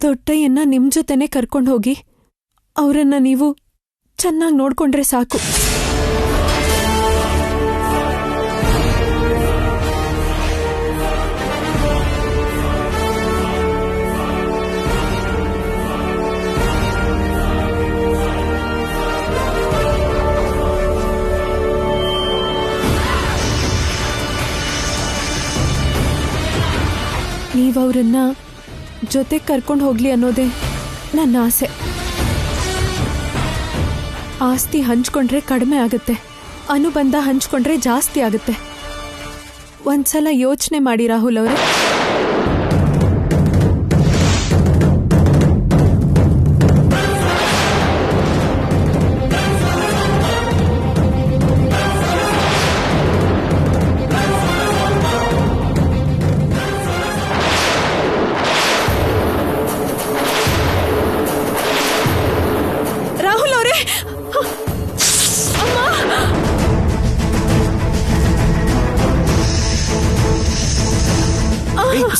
ದೊಡ್ಡಯ್ಯನ್ನ ನಿಮ್ ಜೊತೆನೆ ಕರ್ಕೊಂಡು ಹೋಗಿ ಅವರನ್ನ ನೀವು ಚೆನ್ನಾಗಿ ನೋಡ್ಕೊಂಡ್ರೆ ಸಾಕು. ನೀವವ್ರನ್ನ ಜೊತೆ ಕರ್ಕೊಂಡು ಹೋಗ್ಲಿ ಅನ್ನೋದೇ ನನ್ನ ಆಸೆ. ಆಸ್ತಿ ಹಂಚ್ಕೊಂಡ್ರೆ ಕಡಿಮೆ ಆಗುತ್ತೆ, ಅನುಬಂಧ ಹಂಚ್ಕೊಂಡ್ರೆ ಜಾಸ್ತಿ ಆಗುತ್ತೆ. ಒಂದ್ಸಲ ಯೋಚನೆ ಮಾಡಿ ರಾಹುಲ್ ಅವರೇ.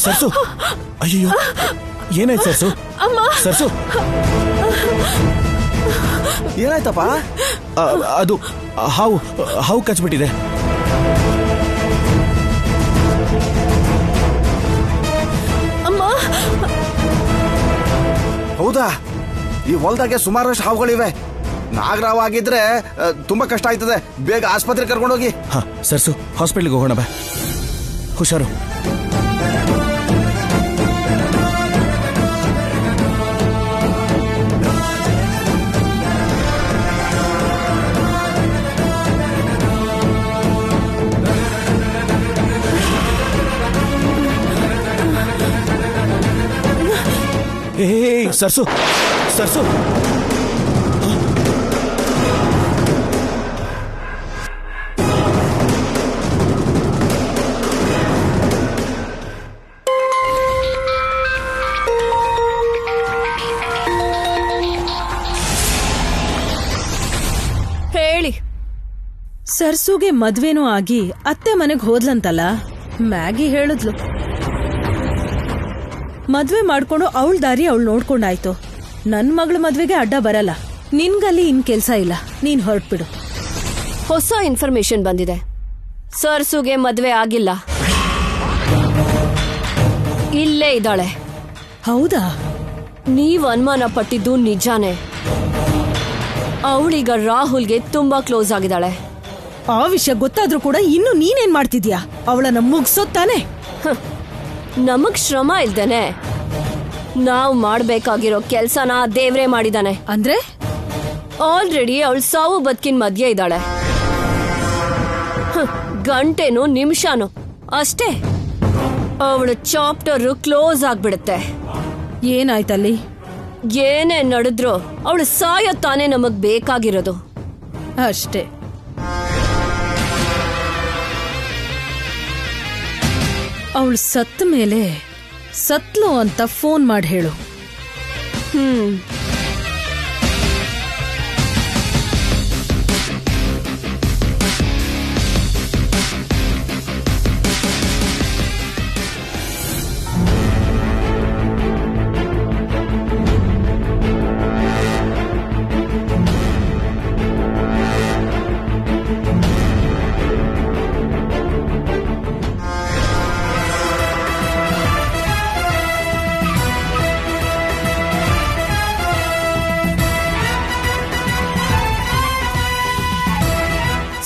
ಸರ್ಸು, ಅಯ್ಯೋ ಏನಾಯ್ತು ಸರ್ಸು? ಸರ್ಸು ಏನಾಯ್ತಪ್ಪ? ಅದು ಹಾವು ಕಚ್ಬಿಟ್ಟಿದೆ. ಹೌದಾ? ಈ ಹೊಲದಾಗೆ ಸುಮಾರಷ್ಟು ಹಾವುಗಳಿವೆ. ನಾಗರಾವ್ ಆಗಿದ್ರೆ ತುಂಬಾ ಕಷ್ಟ ಆಯ್ತದೆ. ಬೇಗ ಆಸ್ಪತ್ರೆ ಕರ್ಕೊಂಡೋಗಿ. ಹಾ ಸರ್ಸು, ಹಾಸ್ಪಿಟ್ಲಿಗೆ ಹೋಗೋಣ ಬಾ. ಹುಷಾರು. ಸರ್ಸು ಸರ್ಸು, ಹೇಳಿ. ಸರ್ಸುಗೆ ಮದ್ವೆನೂ ಆಗಿ ಅತ್ತೆ ಮನೆಗ್ ಹೋದ್ಲಂತಲ್ಲ. ಮ್ಯಾಗಿ ಹೇಳಿದ್ಲು, ಮದ್ವೆ ಮಾಡ್ಕೊಂಡು ಅವಳ ದಾರಿ ಅವಳು ನೋಡ್ಕೊಂಡಾಯ್ತು. ನನ್ ಮಗಳ ಮದ್ವೆಗೆ ಅಡ್ಡ ಬರಲ್ಲ. ನಿನ್ಗಲ್ಲಿ ಇನ್ ಕೆಲ್ಸ ಇಲ್ಲ, ನೀನ್ ಹೊರಟ್ಬಿಡು. ಹೊಸ ಇನ್ಫಾರ್ಮೇಶನ್ ಬಂದಿದೆ. ಸರ್ಸುಗೆ ಮದ್ವೆ ಆಗಿಲ್ಲ, ಇಲ್ಲೇ ಇದ್ದಾಳೆ. ಹೌದಾ? ನೀವ್ ಅನುಮಾನ ಪಟ್ಟಿದ್ದು ನಿಜಾನೇ. ಅವಳೀಗ ರಾಹುಲ್ಗೆ ತುಂಬಾ ಕ್ಲೋಸ್ ಆಗಿದ್ದಾಳೆ. ಆ ವಿಷಯ ಗೊತ್ತಾದ್ರೂ ಕೂಡ ಇನ್ನು ನೀನೇನ್ ಮಾಡ್ತಿದ್ಯಾ? ಅವಳನ್ನ ಮುಗ್ಸೋತ್ತಾನೆ. ನಮಗ್ ಶ್ರಮ ಇಲ್ದೇನೆ ನಾವ್ ಮಾಡ್ಬೇಕಾಗಿರೋ ಕೆಲ್ಸನ ದೇವ್ರೇ ಮಾಡಿದಾನೆ. ಅಂದ್ರೆ ಆಲ್ರೆಡಿ ಅವಳು ಸಾವು ಬದುಕಿನ ಮಧ್ಯೆ ಇದ್ದಾಳೆ. ಗಂಟೆನೂ ನಿಮಿಷನೂ ಅಷ್ಟೇ ಅವಳ ಚಾಪ್ಟರ್ ಕ್ಲೋಸ್ ಆಗ್ಬಿಡುತ್ತೆ. ಏನಾಯ್ತಲ್ಲಿ? ಏನೇ ನಡೆದ್ರು ಅವಳು ಸಾಯೋ ತಾನೇ ನಮಗ್ ಬೇಕಾಗಿರೋದು ಅಷ್ಟೇ. ಅವಳು ಸತ್ತ ಮೇಲೆ ಸತ್ಲು ಅಂತ ಫೋನ್ ಮಾಡಿ ಹೇಳು.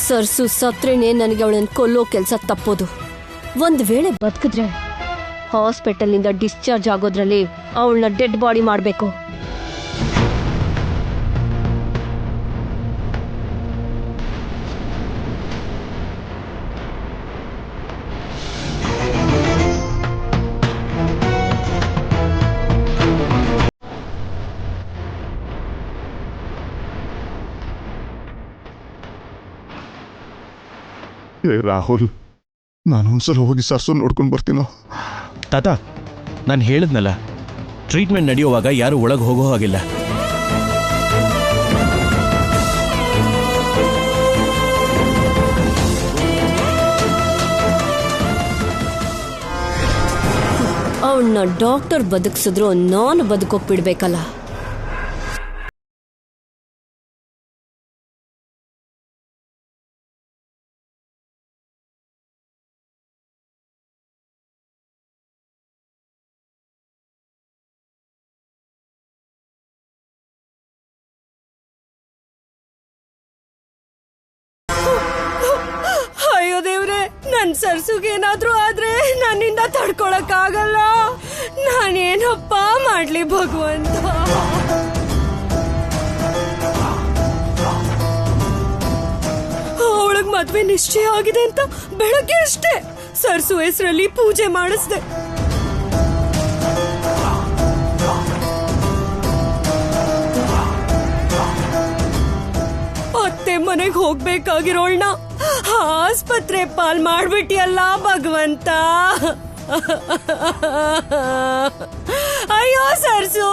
ಸರ್ಸು ಸತ್ರೇನೆ ನನಗೆ ಅವಳನ್ನ ಕೊಲ್ಲೋ ಕೆಲಸ ತಪ್ಪೋದು. ಒಂದ್ ವೇಳೆ ಬದುಕಿದ್ರೆ ಹಾಸ್ಪಿಟಲ್ನಿಂದ ಡಿಸ್ಚಾರ್ಜ್ ಆಗೋದ್ರಲ್ಲಿ ಅವಳನ್ನ ಡೆಡ್ ಬಾಡಿ ಮಾಡಬೇಕು. ರಾಹುಲ್, ನಾನು ಒಂದ್ಸಲ ಹೋಗಿ ಸರ್ಸು ನೋಡ್ಕೊಂಡು ಬರ್ತೀನೋ? ತಾತ, ನಾನು ಹೇಳಿದ್ನಲ್ಲ, ಟ್ರೀಟ್ಮೆಂಟ್ ನಡೆಯುವಾಗ ಯಾರು ಒಳಗೆ ಹೋಗೋ ಹಾಗಿಲ್ಲ. ಅವಳನ್ನ ಡಾಕ್ಟರ್ ಬದುಕಿಸಿದ್ರು ನಾನು ಬದುಕೋಕ್ ಬಿಡ್ಬೇಕಲ್ಲ. ಅಯ್ಯೋ ದೇವ್ರೆ, ನನ್ ಸರ್ಸುಗೇನಾದ್ರೂ ಆದ್ರೆ ನನ್ನಿಂದ ತಡ್ಕೊಳಕ್ ಆಗಲ್ಲ. ನಾನೇನಪ್ಪ ಮಾಡ್ಲಿ ಭಗವಂತ. ಅವಳಗ್ ಮದ್ವೆ ನಿಶ್ಚಯ ಆಗಿದೆ ಅಂತ ಬೆಳಗ್ಗೆ ಅಷ್ಟೇ ಸರ್ಸು ಹೆಸರಲ್ಲಿ ಪೂಜೆ ಮಾಡಿಸ್ದೆ. ಅತ್ತೆ ಮನೆಗ್ ಹೋಗ್ಬೇಕಾಗಿರೋಳ್ನ ಆಸ್ಪತ್ರೆ ಪಾಲ್ ಮಾಡ್ಬಿಟ್ಟಿಯಲ್ಲ ಭಗವಂತ. ಅಯ್ಯೋ ಸರ್ಸು.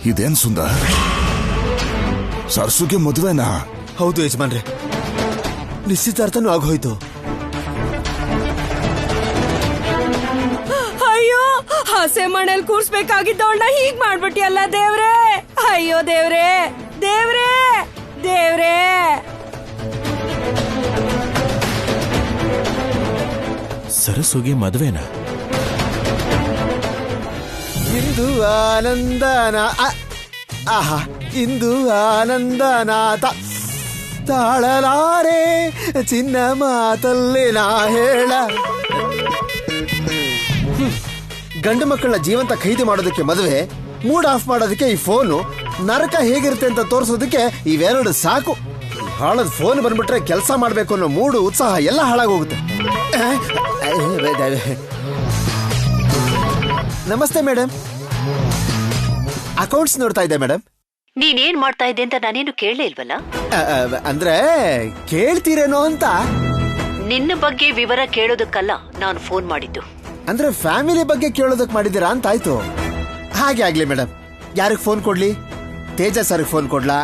ಇದೇನ್ ಸುಂದರ್, ಸರ್ಸುಗೆ ಮದುವೆನಾ? ಹೌದು ಯಜಮಾನ್ರೆ, ನಿಶ್ಚಿತಾರ್ಥನೂ ಆಗೋಯ್ತು. ಅಯ್ಯೋ, ಹಸೆ ಮನೇಲಿ ಕೂರ್ಸ್ಬೇಕಾಗಿದ್ದವಳನ್ನ ಹೀಗ್ ಮಾಡ್ಬಿಟ್ಟಿಯಲ್ಲ ದೇವ್ರೆ. ಅಯ್ಯೋ ದೇವ್ರೆ, ದೇವ್ರೆ, ದೇವ್ರೆ. ಸರಸುಗೆ ಮದುವೆನಾ? ಇಂದು ಆನಂದನ ಆಹಾ, ಇಂದು ಆನಂದನಾಥ ತಾಳಲಾರೆ ಚಿನ್ನ ಮಾತಲ್ಲಿ ನಾ ಹೇಳ. ಗಂಡು ಮಕ್ಕಳನ್ನ ಜೀವಂತ ಖೈದಿ ಮಾಡೋದಕ್ಕೆ ಮದುವೆ, ಮೂಡ್ ಆಫ್ ಮಾಡೋದಕ್ಕೆ ಈ ಫೋನು, ನರಕ ಹೇಗಿರುತ್ತೆ ಅಂತ ತೋರಿಸೋದಕ್ಕೆ ಇವೆರಡು ಸಾಕು. ಹಾಳದ ಫೋನ್ ಬಂದ್ಬಿಟ್ರೆ ಕೆಲಸ ಮಾಡ್ಬೇಕು ಅನ್ನೋ ಮೂಡು, ಉತ್ಸಾಹ ಎಲ್ಲ ಹಾಳಾಗೋಗುತ್ತೆ. ನಮಸ್ತೆ ಮೇಡಮ್, ಅಕೌಂಟ್ಸ್ ನೋಡ್ತಾ ಇದ್ದೆ ಮೇಡಮ್. ನೀನೇನ್ ಮಾಡ್ತಾ ಇದ್ದೆ ಅಂತ ನಾನೇನು ಕೇಳಲೇ ಇಲ್ವಲ್ಲ. ಅಂದ್ರೆ ಕೇಳ್ತೀರೇನೋ ಅಂತ. ನಿನ್ನ ಬಗ್ಗೆ ವಿವರ ಕೇಳೋದಕ್ಕಲ್ಲ ನಾನು ಫೋನ್ ಮಾಡಿದ್ದು. ಅಂದ್ರೆ ಫ್ಯಾಮಿಲಿ ಬಗ್ಗೆ ಕೇಳೋದಕ್ ಮಾಡಿದ್ದೀರಾ ಅಂತ ಆಯ್ತು. ಹಾಗೆ ಆಗ್ಲಿ ಮೇಡಮ್. ಯಾರಿಗ್ ಫೋನ್ ಕೊಡ್ಲಿ? ತೇಜ ಸರ್ಗೆ ಫೋನ್ ಕೊಡ್ಲಾ,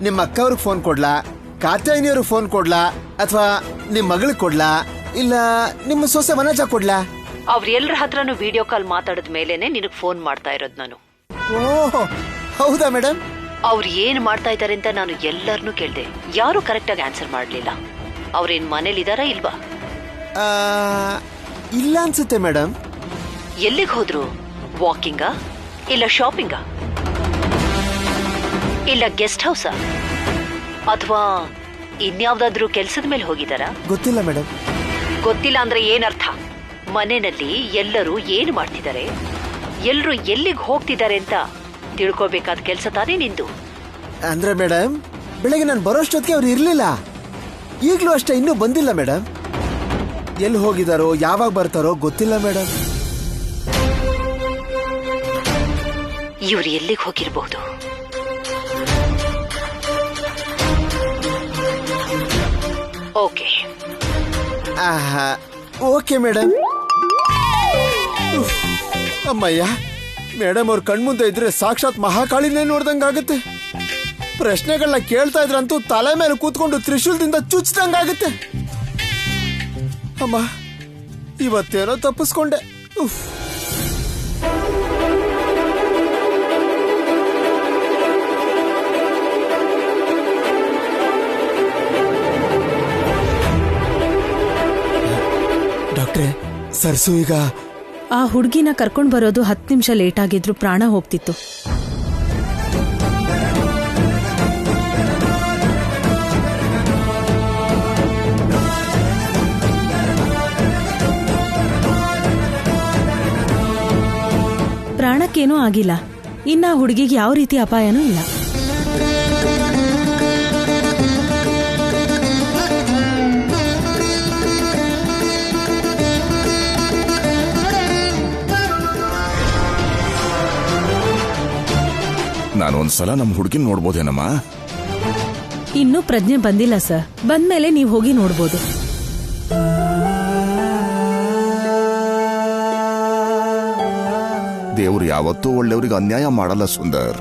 ನಿಮ್ಮ ಅಕ್ಕವ್ರಿಗೆ ಫೋನ್ ಕೊಡ್ಲಾ, ಕಾತ್ಯಾಯಿನಿಯವ್ರಿಗೆ ಫೋನ್ ಕೊಡ್ಲಾ, ಅಥವಾ ನಿಮ್ ಮಗಳಿಗೆ ಕೊಡ್ಲಾ, ಇಲ್ಲ ನಿಮ್ಮ ಸೊಸೆ ವನಜಾ ಕೊಡ್ಲಾ? ಅವ್ರೆಲ್ಲರ ಹತ್ರನು ವಿಡಿಯೋ ಕಾಲ್ ಮಾತಾಡಿದ ಮೇಲೇನೆ ನಿನಗ್ ಫೋನ್ ಮಾಡ್ತಾ ಇರೋದು ನಾನು. ಓಹ್, ಹೌದಾ ಮೇಡಮ್? ಅವ್ರು ಏನ್ ಮಾಡ್ತಾ ಇದಾರೆ ಅಂತ ನಾನು ಎಲ್ಲರನ್ನೂ ಕೇಳ್ದೆ. ಯಾರು ಕರೆಕ್ಟ್ ಆಗಿ ಆನ್ಸರ್ ಮಾಡ್ಲಿಲ್ಲ. ಅವ್ರೇನ್ ಮನೇಲಿದಾರಾ ಇಲ್ವಾ? ಇಲ್ಲ ಅನ್ಸುತ್ತೆ ಮೇಡಮ್. ಎಲ್ಲಿಗೆ ಹೋದ್ರು? ವಾಕಿಂಗಾ, ಇಲ್ಲ ಶಾಪಿಂಗಾ, ಇಲ್ಲ ಗೆಸ್ಟ್ ಹೌಸಾ, ಅಥವಾ ಇನ್ಯಾವ್ದಾದ್ರೂ ಕೆಲ್ಸದ ಮೇಲೆ ಹೋಗಿದಾರಾ? ಗೊತ್ತಿಲ್ಲ ಮೇಡಮ್. ಗೊತ್ತಿಲ್ಲ ಅಂದ್ರೆ ಏನರ್ಥ? ಮನೆಯಲ್ಲಿ ಎಲ್ಲರೂ ಏನು ಮಾಡ್ತಿದ್ದಾರೆ, ಎಲ್ರು ಎಲ್ಲಿಗೆ ಹೋಗ್ತಿದ್ದಾರೆ ಅಂತ ತಿಳ್ಕೋಬೇಕಾದ ಕೆಲಸ ತಾನೇ ನಿಂದು. ಅಂದ್ರೆ ಮೇಡಮ್, ಬೆಳಗ್ಗೆ ನಾನು ಬರೋಷ್ಟೊತ್ತಿಗೆ ಅವ್ರು ಇರ್ಲಿಲ್ಲ. ಈಗ್ಲೂ ಅಷ್ಟೇ, ಇನ್ನೂ ಬಂದಿಲ್ಲ ಮೇಡಮ್. ಎಲ್ಲಿ ಹೋಗಿದಾರೋ, ಯಾವಾಗ ಬರ್ತಾರೋ ಗೊತ್ತಿಲ್ಲ ಮೇಡಮ್. ಇವ್ರು ಎಲ್ಲಿಗೆ ಹೋಗಿರ್ಬಹುದು? Okay okay madam. ಅಮ್ಮಯ್ಯ, ಮೇಡಮ್ ಅವ್ರ ಕಣ್ಮುಂದೆ ಇದ್ರೆ ಸಾಕ್ಷಾತ್ ಮಹಾಕಾಳಿನೇ ನೋಡ್ದಂಗಾಗುತ್ತೆ. ಪ್ರಶ್ನೆಗಳನ್ನ ಕೇಳ್ತಾ ಇದ್ರಂತೂ ತಲೆ ಮೇಲೆ ಕೂತ್ಕೊಂಡು ತ್ರಿಶೂಲದಿಂದ ಚುಚ್ಚಿದಂಗಾಗುತ್ತೆ. ಅಮ್ಮ, ಇವತ್ತೇನೋ ತಪ್ಪಿಸ್ಕೊಂಡೆ. ಡಾಕ್ಟ್ರೆ, ಸರ್ಸು ಈಗ ಆ ಹುಡುಗಿನ ಕರ್ಕೊಂಡ್ ಬರೋದು 10 ನಿಮಿಷ ಲೇಟ್ ಆಗಿದ್ರು ಪ್ರಾಣ ಹೋಗ್ತಿತ್ತು. ಪ್ರಾಣಕ್ಕೇನೂ ಆಗಿಲ್ಲ. ಇನ್ನ ಆ ಹುಡುಗಿಗೆ ಯಾವ ರೀತಿ ಅಪಾಯನೂ ಇಲ್ಲ. ನಾನೊಂದ್ಸಲ ನಮ್ ಹುಡುಗಿನ ನೋಡ್ಬೋದೇನಮ್ಮ? ಇನ್ನೂ ಪ್ರಜ್ಞೆ ಬಂದಿಲ್ಲ ಸರ್. ಬಂದ್ಮೇಲೆ ನೀವು ಹೋಗಿ ನೋಡ್ಬೋದು. ದೇವ್ರು ಯಾವತ್ತೂ ಒಳ್ಳೆಯವ್ರಿಗೆ ಅನ್ಯಾಯ ಮಾಡಲ್ಲ ಸುಂದರ್.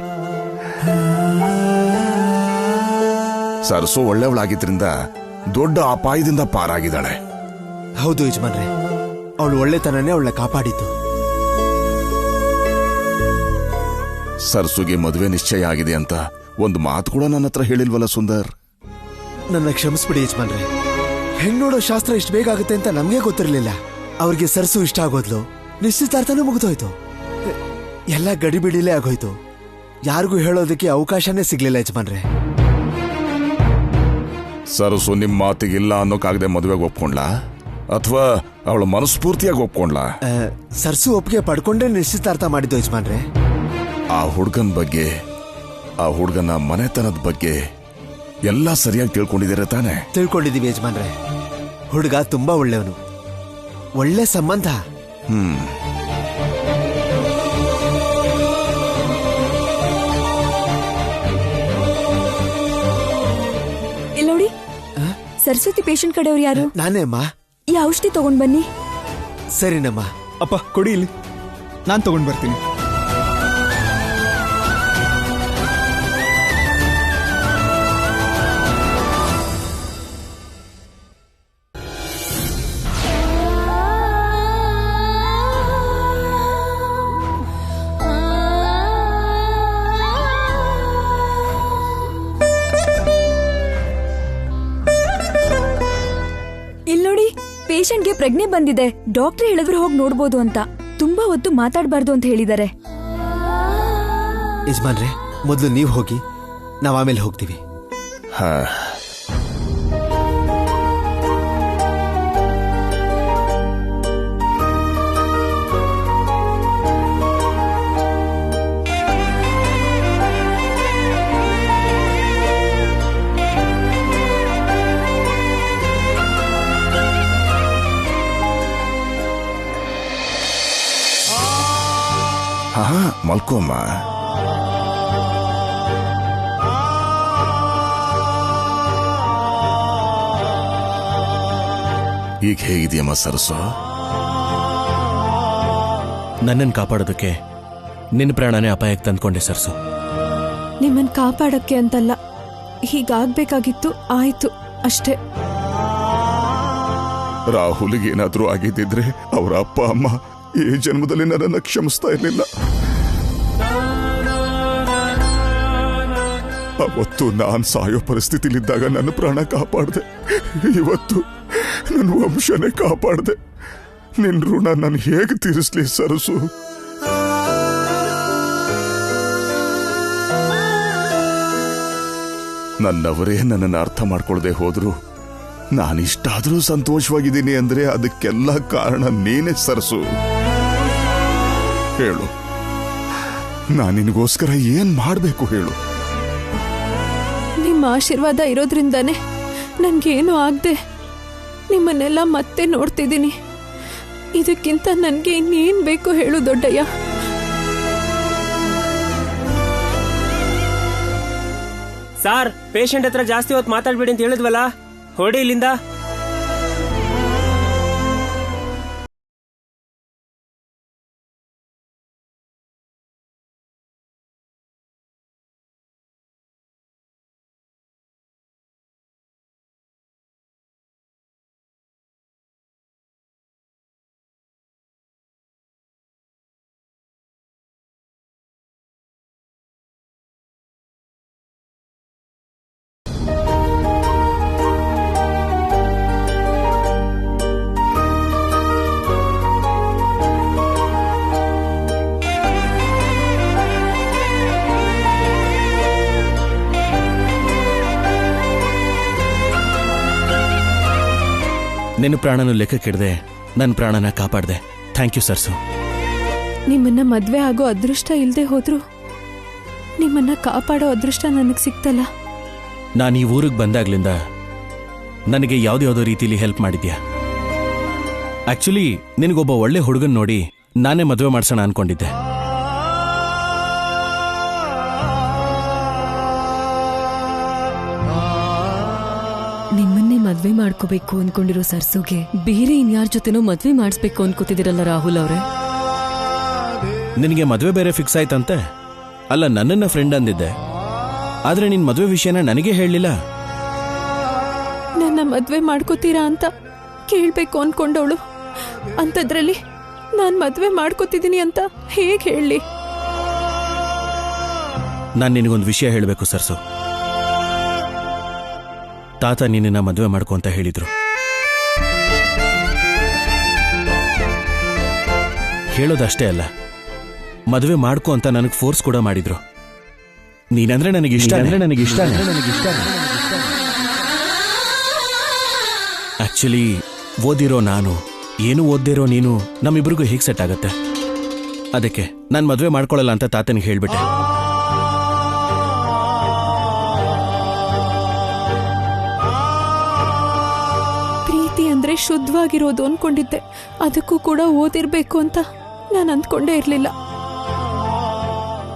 ಸರ್ಸು ಒಳ್ಳೆಯವಳಾಗಿದ್ರಿಂದ ದೊಡ್ಡ ಅಪಾಯದಿಂದ ಪಾರಾಗಿದ್ದಾಳೆ. ಹೌದು ಯಜಮಾನ್ರೆ, ಅವಳು ಒಳ್ಳೆತನನೇ ಅವಳನ್ನ ಕಾಪಾಡಿದ್ದು. ಸರ್ಸುಗೆ ಮದುವೆ ನಿಶ್ಚಯ ಆಗಿದೆ ಅಂತ ಒಂದು ಮಾತು ಕೂಡ ನನ್ನ ಹತ್ರ ಹೇಳಿಲ್ವಲ್ಲ ಸುಂದರ್. ನನ್ನ ಕ್ಷಮಿಸ್ಬಿಡಿ ಯಜಮಾನ್ರೆ, ಹೆಣ್ಣು ನೋಡೋ ಶಾಸ್ತ್ರ ಇಷ್ಟು ಬೇಗ ಆಗುತ್ತೆ ಅಂತ ನಮ್ಗೆ ಗೊತ್ತಿರಲಿಲ್ಲ. ಅವ್ರಿಗೆ ಸರ್ಸು ಇಷ್ಟ ಆಗೋದ್ಲು, ನಿಶ್ಚಿತಾರ್ಥನೂ ಮುಗಿದೋಯ್ತು. ಎಲ್ಲ ಗಡಿಬಿಡಿಲೇ ಆಗೋಯ್ತು. ಯಾರಿಗೂ ಹೇಳೋದಕ್ಕೆ ಅವಕಾಶನೇ ಸಿಗ್ಲಿಲ್ಲ ಯಜಮಾನ್ರೆ. ಸರಸು ನಿಮ್ಮ ಮಾತಿಗಿಲ್ಲ ಅನ್ನೋಕ್ಕಾಗದೆ ಮದುವೆಗೆ ಒಪ್ಕೊಂಡ್ಲಾ ಅಥವಾ ಅವಳು ಮನಸ್ಫೂರ್ತಿಯಾಗಿ ಒಪ್ಕೊಂಡ್ಲಾ? ಸರ್ಸು ಒಪ್ಪಿಗೆ ಪಡ್ಕೊಂಡೇ ನಿಶ್ಚಿತಾರ್ಥ ಮಾಡಿದ್ದು ಯಜಮಾನ್ರೆ. ಆ ಹುಡುಗನ ಬಗ್ಗೆ, ಆ ಹುಡುಗನ ಮನೆತನದ ಬಗ್ಗೆ ಎಲ್ಲ ಸರಿಯಾಗಿ ತಿಳ್ಕೊಂಡಿದ್ದೀರ ತಾನೆ? ತಿಳ್ಕೊಂಡಿದೀವಿ ಯಜಮಾನ್ರೆ. ಹುಡುಗ ತುಂಬಾ ಒಳ್ಳೆಯವನು, ಒಳ್ಳೆ ಸಂಬಂಧ. ಇಲ್ಲೋಡಿ, ಸರಸ್ವತಿ ಪೇಷಂಟ್ ಕಡೆಯವ್ರು ಯಾರು? ನಾನೇ ಅಮ್ಮ. ಈ ಔಷಧಿ ತಗೊಂಡ್ ಬನ್ನಿ. ಸರಿನಮ್ಮ. ಅಪ್ಪ ಕೊಡಿ ಇಲ್ಲಿ, ನಾನು ತಗೊಂಡ್ ಬರ್ತೀನಿ. ಇಲ್ಲೋಡಿ, ಪೇಷಂಟ್ಗೆ ಪ್ರಜ್ಞೆ ಬಂದಿದೆ. ಡಾಕ್ಟರ್ ಹೇಳಿದ್ರು ಹೋಗಿ ನೋಡ್ಬೋದು ಅಂತ. ತುಂಬಾ ಹೊತ್ತು ಮಾತಾಡಬಾರ್ದು ಅಂತ ಹೇಳಿದ್ದಾರೆ. ಯಜಮಾನ್ರೆ, ಮೊದಲು ನೀವು ಹೋಗಿ, ನಾವ್ ಆಮೇಲೆ ಹೋಗ್ತೀವಿ. ಮಲ್ಕೋಮ್ಮ. ಈಗ ಹೇಗಿದೆಯಮ್ಮ ಸರಸು? ನನ್ನನ್ನು ಕಾಪಾಡೋದಕ್ಕೆ ನಿನ್ನ ಪ್ರಾಣನೇ ಅಪಾಯಕ್ಕೆ ತಂದ್ಕೊಂಡೆ ಸರ್ಸು. ನಿಮ್ಮನ್ ಕಾಪಾಡಕ್ಕೆ ಅಂತಲ್ಲ, ಹೀಗಾಗ್ಬೇಕಾಗಿತ್ತು, ಆಯ್ತು ಅಷ್ಟೇ. ರಾಹುಲ್ಗೆ ಏನಾದ್ರೂ ಆಗಿದ್ದಿದ್ರೆ ಅವರ ಅಪ್ಪ ಅಮ್ಮ ಈ ಜನ್ಮದಲ್ಲಿ ನನ್ನನ್ನು ಕ್ಷಮಿಸ್ತಾ ಇರಲಿಲ್ಲ. ಅವತ್ತು ನಾನ್ ಸಾಯೋ ಪರಿಸ್ಥಿತಿಲಿದ್ದಾಗ ನನ್ನ ಪ್ರಾಣ ಕಾಪಾಡ್ದೆ. ಇವತ್ತು ನನ್ನ ವಂಶನೇ ಕಾಪಾಡ್ದೆ. ನಿನ್ ಋಣ ನಾನು ಹೇಗೆ ತೀರಿಸ್ಲಿ ಸರಸು? ನನ್ನವರೇ ನನ್ನನ್ನು ಅರ್ಥ ಮಾಡ್ಕೊಳ್ಳದೆ ಹೋದ್ರು ನಾನಿಷ್ಟಾದ್ರೂ ಸಂತೋಷವಾಗಿದ್ದೀನಿ ಅಂದ್ರೆ ಅದಕ್ಕೆಲ್ಲ ಕಾರಣ ನೀನೇ ಸರಸು. ಹೇಳು, ನಾನು ನಿನಗೋಸ್ಕರ ಏನ್ ಮಾಡ್ಬೇಕು ಹೇಳು? ನಿಮ್ಮ ಆಶೀರ್ವಾದ ಇರೋದ್ರಿಂದಾನೆ ನನ್ಗೇನು ಆಗದೆ ನಿಮ್ಮನ್ನೆಲ್ಲ ಮತ್ತೆ ನೋಡ್ತಿದ್ದೀನಿ. ಇದಕ್ಕಿಂತ ನನ್ಗೆ ಇನ್ನೇನ್ ಬೇಕು ಹೇಳು ದೊಡ್ಡಯ್ಯ? ಸಾರ್, ಪೇಷಂಟ್ ಹತ್ರ ಜಾಸ್ತಿ ಹೊತ್ತು ಮಾತಾಡ್ಬೇಡಿ ಅಂತ ಹೇಳಿದ್ವಲ್ಲ, ಹೊಡಿ ಇಲ್ಲಿಂದ. ನಿನ್ನ ಪ್ರಾಣನು ಲೆಕ್ಕಕ್ಕಿಡದೆ ನನ್ನ ಪ್ರಾಣನ ಕಾಪಾಡ್ದೆ. Thank you ಸರ್ಸು. ನಿಮ್ಮನ್ನ ಮದ್ವೆ ಆಗೋ ಅದೃಷ್ಟ ಇಲ್ಲದೆ ಹೋದ್ರು ನಿಮ್ಮನ್ನ ಕಾಪಾಡೋ ಅದೃಷ್ಟ ನನಗೆ ಸಿಕ್ತಲ್ಲ. ನಾನು ಈ ಊರಿಗೆ ಬಂದಾಗ್ಲಿಂದ ನನಗೆ ಯಾವ್ದ್ಯಾವ್ದೋ ರೀತಿಲಿ ಹೆಲ್ಪ್ ಮಾಡಿದ್ಯಾ. ಆಕ್ಚುಲಿ ನಿನಗೊಬ್ಬ ಒಳ್ಳೆ ಹುಡುಗನ್ ನೋಡಿ ನಾನೇ ಮದುವೆ ಮಾಡ್ಸೋಣ ಅನ್ಕೊಂಡಿದ್ದೆ. ನಿಮ್ಮನ್ನೇ ಮದ್ವೆ ಮಾಡ್ಕೋಬೇಕು ಅನ್ಕೊಂಡಿರೋ ಸರ್ಸುಗೆ ಬೇರೆ ಇನ್ಯಾರ ಜೊತೆನೋ ಮದ್ವೆ ಮಾಡಿಸ್ಬೇಕು ಅನ್ಕೋತಿದಿರಲ್ಲ ರಾಹುಲ್ ಅವ್ರೆ. ನಿನಗೆ ಮದುವೆ ಬೇರೆ ಫಿಕ್ಸ್ ಆಯ್ತಂತೆ? ಅಲ್ಲ, ನನ್ನನ್ನ ಫ್ರೆಂಡ್ ಅಂದಿದ್ದೆ, ಆದ್ರೆ ನಿನ್ ಮದುವೆ ವಿಷಯನ ನನಗೆ ಹೇಳಲಿಲ್ಲ. ನನ್ನ ಮದ್ವೆ ಮಾಡ್ಕೋತೀರಾ ಅಂತ ಕೇಳಬೇಕು ಅನ್ಕೊಂಡವಳು. ಅಂಥದ್ರಲ್ಲಿ ನಾನು ಮದುವೆ ಮಾಡ್ಕೋತಿದ್ದೀನಿ ಅಂತ ಹೇಗೆ ಹೇಳಲಿ? ನಾನು ನಿನಗೊಂದು ವಿಷಯ ಹೇಳಬೇಕು ಸರ್ಸು. ತಾತ ನಿನ್ನ ಮದುವೆ ಮಾಡ್ಕೊ ಅಂತ ಹೇಳಿದ್ರು. ಹೇಳೋದಷ್ಟೇ ಅಲ್ಲ, ಮದುವೆ ಮಾಡ್ಕೊ ಅಂತ ನನಗೆ ಫೋರ್ಸ್ ಕೂಡ ಮಾಡಿದ್ರು. ನೀನಂದ್ರೆ ನನಗಿಷ್ಟ. ಆಕ್ಚುಲಿ ಓದಿರೋ ನಾನು, ಏನು ಓದ್ದಿರೋ ನೀನು, ನಮ್ಮಿಬ್ರಿಗೂ ಹೇಗೆ ಸೆಟ್ ಆಗತ್ತೆ? ಅದಕ್ಕೆ ನಾನು ಮದುವೆ ಮಾಡ್ಕೊಳ್ಳಲ್ಲ ಅಂತ ತಾತನಿಗೆ ಹೇಳ್ಬಿಟ್ಟೆ. ಪ್ರೀತಿ ಅಂದ್ರೆ ಶುದ್ಧವಾಗಿರೋದು ಅನ್ಕೊಂಡಿದ್ದೆ. ಅದಕ್ಕೂ ಕೂಡ ಓದಿರ್ಬೇಕು ಅಂತ ನಾನು ಅಂದ್ಕೊಂಡೇ ಇರ್ಲಿಲ್ಲ.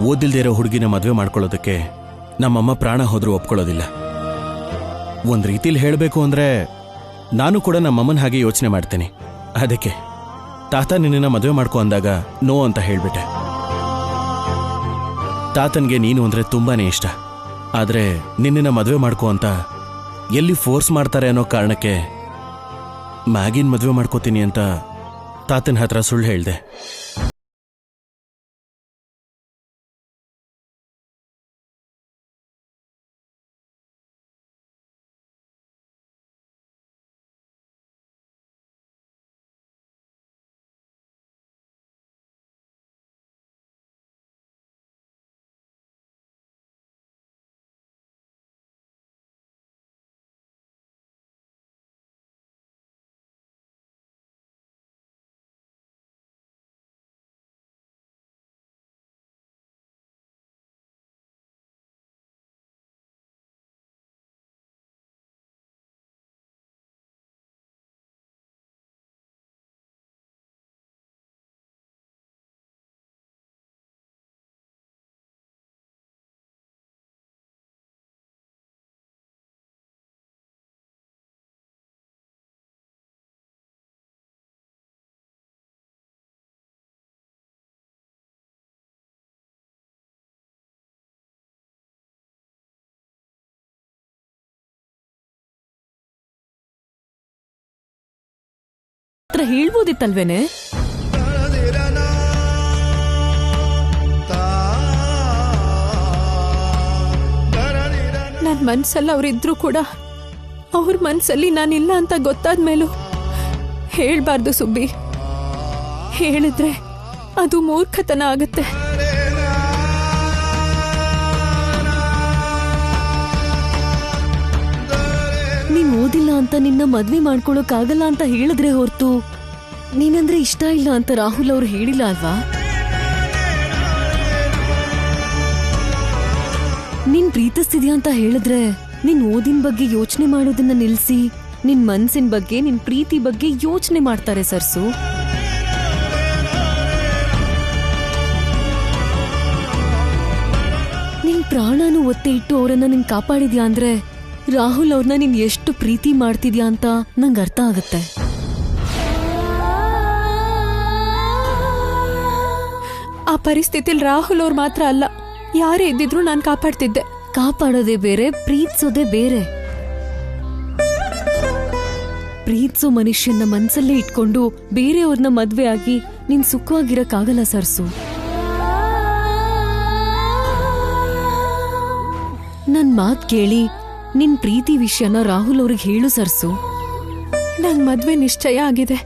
ಓದಿಲ್ದೇ ಇರೋ ಹುಡುಗಿನ ಮದುವೆ ಮಾಡ್ಕೊಳ್ಳೋದಕ್ಕೆ ನಮ್ಮಮ್ಮ ಪ್ರಾಣ ಹೋದ್ರೂ ಒಪ್ಕೊಳ್ಳೋದಿಲ್ಲ. ಒಂದ್ ರೀತಿಲಿ ಹೇಳಬೇಕು ಅಂದ್ರೆ ನಾನು ಕೂಡ ನಮ್ಮಮ್ಮನ ಹಾಗೆ ಯೋಚನೆ ಮಾಡ್ತೀನಿ. ಅದಕ್ಕೆ ತಾತ ನಿನ್ನ ಮದುವೆ ಮಾಡ್ಕೊ ಅಂದಾಗ ನೋ ಅಂತ ಹೇಳ್ಬಿಟ್ಟೆ. ತಾತನ್ಗೆ ನೀನು ಅಂದ್ರೆ ತುಂಬಾನೇ ಇಷ್ಟ. ಆದ್ರೆ ನಿನ್ನ ಮದುವೆ ಮಾಡ್ಕೊ ಅಂತ ಎಲ್ಲಿ ಫೋರ್ಸ್ ಮಾಡ್ತಾರೆ ಅನ್ನೋ ಕಾರಣಕ್ಕೆ ಮ್ಯಾಗಿನ್ ಮದುವೆ ಮಾಡ್ಕೋತೀನಿ ಅಂತ ತಾತನ ಹತ್ರ ಸುಳ್ಳು ಹೇಳ್ದೆ. ಹೇಳ್ಬೋದಿತ್ತಲ್ವೇನೆ? ನನ್ನ ಮನ್ಸಲ್ಲಿ ಅವರಿದ್ರು ಕೂಡ ಅವ್ರ ಮನ್ಸಲ್ಲಿ ನಾನಿಲ್ಲ ಅಂತ ಗೊತ್ತಾದ್ಮೇಲೂ ಹೇಳ್ಬಾರ್ದು ಸುಬ್ಬಿ. ಹೇಳಿದ್ರೆ ಅದು ಮೂರ್ಖತನ ಆಗತ್ತೆ. ನೀನ್ ಓದಿಲ್ಲ ಅಂತ ನಿನ್ನ ಮದ್ವೆ ಮಾಡ್ಕೊಳಕ್ಕಾಗಲ್ಲ ಅಂತ ಹೇಳಿದ್ರೆ ಹೊರ್ತು ನೀನಂದ್ರೆ ಇಷ್ಟ ಇಲ್ಲ ಅಂತ ರಾಹುಲ್ ಅವ್ರು ಹೇಳಿಲ್ಲ ಅಲ್ವಾ? ನೀನ್ ಪ್ರೀತಿಸ್ತಿದ್ಯಾ ಅಂತ ಹೇಳಿದ್ರೆ ನಿನ್ ಓದಿನ ಬಗ್ಗೆ ಯೋಚನೆ ಮಾಡೋದನ್ನ ನಿಲ್ಸಿ ನಿನ್ ಮನ್ಸಿನ ಬಗ್ಗೆ, ನಿನ್ ಪ್ರೀತಿ ಬಗ್ಗೆ ಯೋಚನೆ ಮಾಡ್ತಾರೆ ಸರ್ಸು. ನಿನ್ ಪ್ರಾಣನು ಒತ್ತೆ ಇಟ್ಟು ಅವರನ್ನ ನಿನ್ ಕಾಪಾಡಿದ್ಯಾ ಅಂದ್ರೆ ರಾಹುಲ್ ಅವ್ರನ್ನ ನೀನ್ ಎಷ್ಟು ಪ್ರೀತಿ ಮಾಡ್ತಿದ್ಯಾ ಅಂತ ನಂಗೆ ಅರ್ಥ ಆಗತ್ತೆ. ಆ ಪರಿಸ್ಥಿತಿಲಿ ರಾಹುಲ್ ಅವ್ರು ಮಾತ್ರ ಅಲ್ಲ, ಯಾರೇ ಇದ್ದಿದ್ರು ನಾನು ಕಾಪಾಡ್ತಿದ್ದೆ. ಕಾಪಾಡೋದೇ ಬೇರೆ, ಪ್ರೀತಿಸೋದೇ ಬೇರೆ. ಪ್ರೀತಿಸೋ ಮನುಷ್ಯನ ಮನ್ಸಲ್ಲೇ ಇಟ್ಕೊಂಡು ಬೇರೆಯವ್ರನ್ನ ಮದ್ವೆ ಆಗಿ ನೀನ್ ಸುಖವಾಗಿರಕ್ಕಾಗಲ್ಲ ಸರ್ಸು. ನನ್ ಮಾತ್ ಕೇಳಿ ನಿನ್ ಪ್ರೀತಿ ವಿಷಯನ ರಾಹುಲ್ ಅವ್ರಿಗೆ ಹೇಳು ಸರ್ಸು. ನಂಗ್ ಮದ್ವೆ ನಿಶ್ಚಯ ಆಗಿದೆ.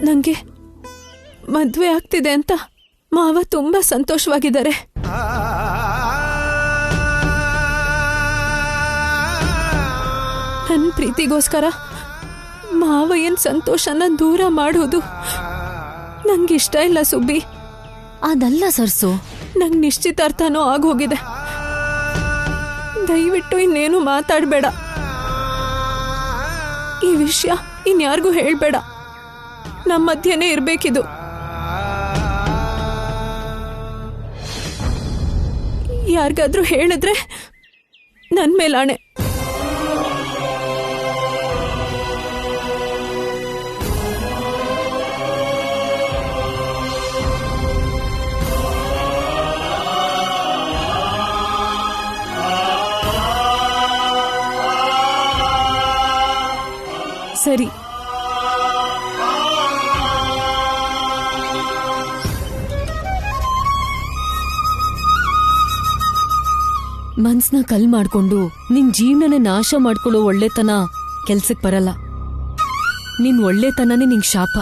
ನಂಗೆ ಮದ್ವೆ ಆಗ್ತಿದೆ ಅಂತ ಮಾವ ತುಂಬಾ ಸಂತೋಷವಾಗಿದ್ದಾರೆ. ನನ್ನ ಪ್ರೀತಿಗೋಸ್ಕರ ಮಾವ ಏನ್ ಸಂತೋಷನ ದೂರ ಮಾಡೋದು ನಂಗಿಷ್ಟ ಇಲ್ಲ ಸುಬ್ಬಿ. ಅದಲ್ಲ ಸರ್ಸು, ನಂಗ್ ನಿಶ್ಚಿತಾರ್ಥನೂ ಆಗೋಗಿದೆ. ದಯವಿಟ್ಟು ಇನ್ನೇನು ಮಾತಾಡಬೇಡ. ಈ ವಿಷಯ ಇನ್ಯಾರಿಗೂ ಹೇಳ್ಬೇಡ. ನಮ್ಮ ಮಧ್ಯನೇ ಇರ್ಬೇಕಿದು. ಯಾರಿಗಾದ್ರೂ ಹೇಳಿದ್ರೆ ನನ್ ಮೇಲಾಣೆ. ಸರಿ. ಮನ್ಸ್ನ ಕಲ್ ಮಾಡ್ಕೊಂಡು ನಿನ್ ಜೀವನನೇ ನಾಶ ಮಾಡ್ಕೊಳ್ಳೋ ಒಳ್ಳೆತನ ಕೆಲ್ಸಕ್ ಬರಲ್ಲ. ನಿನ್ ಒಳ್ಳೆತನನೇ ನಿಂಗ್ ಶಾಪ.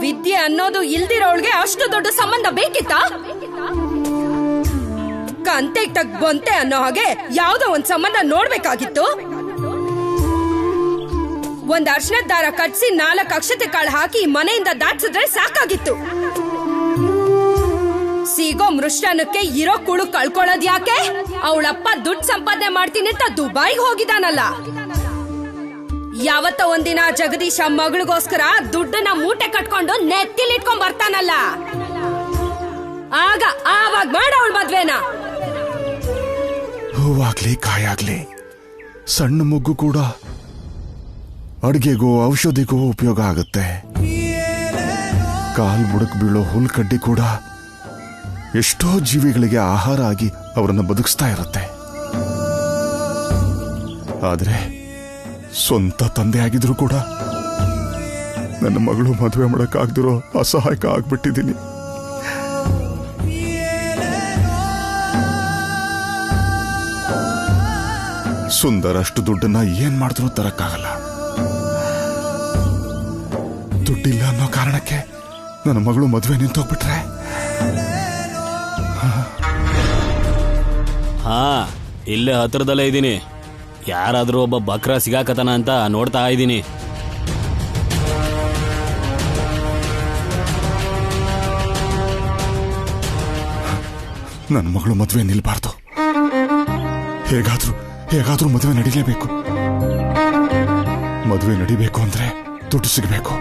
ವಿದ್ಯೆ ಅನ್ನೋದು ಇಲ್ದಿರೋಳ್ಗೆ ಅಷ್ಟು ದೊಡ್ಡ ಸಂಬಂಧ ಬೇಕಿತ್ತಾ? ಕಂತೆಗ್ ತಗ್ ಬಂತೆ ಅನ್ನೋ ಹಾಗೆ ಯಾವ್ದೋ ಒಂದ್ ಸಂಬಂಧ ನೋಡ್ಬೇಕಾಗಿತ್ತು. ಒಂದ್ ಅರ್ಶನದ ದಾರ ಕಟ್ಸಿ 4 ಅಕ್ಷತೆ ಕಾಳು ಹಾಕಿ ಮನೆಯಿಂದ ದಾಟ್ಸಿದ್ರೆ ಸಾಕಾಗಿತ್ತು. ಸಿಗೋ ಮೃಷ್ಟಾನಕ್ಕೆ ಇರೋ ಕುಳು ಕಳ್ಕೊಳ್ಳೋದ್ ಯಾಕೆ? ಅವಳಪ್ಪ ದುಡ್ಡು ಸಂಪಾದನೆ ಮಾಡ್ತೀನಿ ಅಂತ ದುಬೈಗೆ ಹೋಗಿದಾನಲ್ಲ. ಯಾವತ್ತ ಒಂದಿನ ಜಗದೀಶ ಮಗಳಿಗೋಸ್ಕರ ದುಡ್ಡನ್ನ ಮೂಟೆ ಕಟ್ಕೊಂಡು ನೆತ್ತಿಲಿಟ್ಕೊಂಡ್ ಬರ್ತಾನಲ್ಲ, ಆವಾಗ ಮಾಡ ಅವಳ ಮದ್ವೆನ. ಹೂವಾಗ್ಲಿ ಕಾಯಾಗ್ಲಿ ಸಣ್ಣ ಮಗು ಕೂಡ ಅಡ್ಗೆಗೂ ಔಷಧಿಗೂ ಉಪಯೋಗ ಆಗುತ್ತೆ. ಕಾಲ್ ಬುಡಕ್ ಬೀಳೋ ಹುಲ್ಕಡ್ಡಿ ಕೂಡ ಎಷ್ಟೋ ಜೀವಿಗಳಿಗೆ ಆಹಾರ ಆಗಿ ಅವರನ್ನು ಬದುಕಿಸ್ತಾ ಇರುತ್ತೆ. ಆದ್ರೆ ಸ್ವಂತ ತಂದೆ ಆಗಿದ್ರು ಕೂಡ ನನ್ನ ಮಗಳು ಮದುವೆ ಮಾಡಕ್ಕಾಗ್ದಿರೋ ಅಸಹಾಯಕ ಆಗ್ಬಿಟ್ಟಿದ್ದೀನಿ. ಸುಂದರ ಅಷ್ಟು ದುಡ್ಡನ್ನ ಏನ್ ಮಾಡಿದ್ರು ತರಕ್ಕಾಗಲ್ಲ. ದುಡ್ಡಿಲ್ಲ ಅನ್ನೋ ಕಾರಣಕ್ಕೆ ನನ್ನ ಮಗಳು ಮದುವೆ ನಿಂತೋಗ್ಬಿಟ್ರೆ ಹಾ, ಇಲ್ಲೇ ಹತ್ರದಲ್ಲೇ ಇದ್ದೀನಿ. ಯಾರಾದ್ರೂ ಒಬ್ಬ ಬಕ್ರ ಸಿಗಾಕತನ ಅಂತ ನೋಡ್ತಾ ಇದ್ದೀನಿ. ನನ್ನ ಮಗಳು ಮದುವೆ ನಿಲ್ಬಾರ್ದು. ಹೇಗಾದ್ರೂ ಮದುವೆ ನಡೀಲೇಬೇಕು. ಮದುವೆ ನಡಿಬೇಕು ಅಂದ್ರೆ ದುಡ್ಡು ಸಿಗಬೇಕು.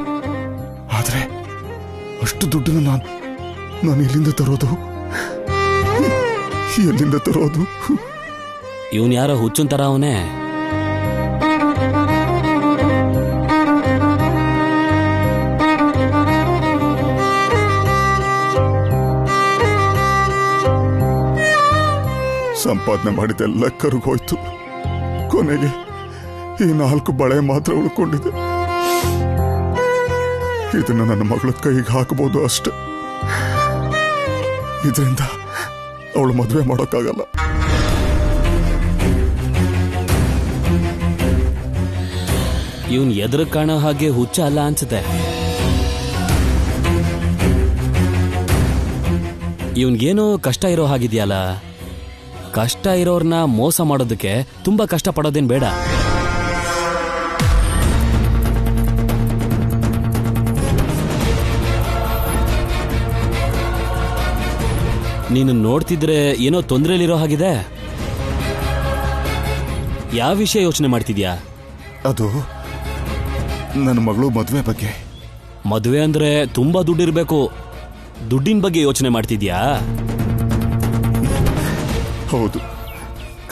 ಆದ್ರೆ ಅಷ್ಟು ದುಡ್ಡನ್ನು ನಾನು ಎಲ್ಲಿಂದ ತರೋದು? ಇವನ್ ಯಾರೋ ಹುಚ್ಚನ್ ತರ ಅವನೇ. ಸಂಪಾದನೆ ಮಾಡಿದೆಲ್ಲ ಕರುಗೋಯ್ತು. ಕೊನೆಗೆ ಈ 4 ಬಳೆ ಮಾತ್ರ ಉಳ್ಕೊಂಡಿದೆ. ಇದನ್ನು ನನ್ನ ಮಗಳ ಕೈಗೆ ಹಾಕಬಹುದು ಅಷ್ಟೆ. ಇದರಿಂದ ಅವಳು ಮದುವೆ ಮಾಡೋಕ್ಕಾಗಲ್ಲ. ಇವನ್ ಎದುರು ಕಾಣೋ ಹಾಗೆ ಹುಚ್ಚ ಅಲ್ಲ ಅನ್ಸುತ್ತೆ. ಇವನ್ಗೇನೋ ಕಷ್ಟ ಇರೋ ಹಾಗಿದ್ಯಲ್ಲ. ಕಷ್ಟ ಇರೋರ್ನ ಮೋಸ ಮಾಡೋದಕ್ಕೆ ತುಂಬಾ ಕಷ್ಟ ಪಡೋದೇನ್ ಬೇಡ. ನೀನು ನೋಡ್ತಿದ್ರೆ ಏನೋ ತೊಂದರೆಲಿರೋ ಹಾಗಿದೆ. ಯಾವ ವಿಷಯ ಯೋಚನೆ ಮಾಡ್ತಿದ್ಯಾ? ಅದು ನನ್ನ ಮಗಳು ಮದುವೆ ಬಗ್ಗೆ. ಮದುವೆ ಅಂದ್ರೆ ತುಂಬಾ ದುಡ್ಡಿರ್ಬೇಕು. ದುಡ್ಡಿನ ಬಗ್ಗೆ ಯೋಚನೆ ಮಾಡ್ತಿದ್ಯಾ? ಹೌದು.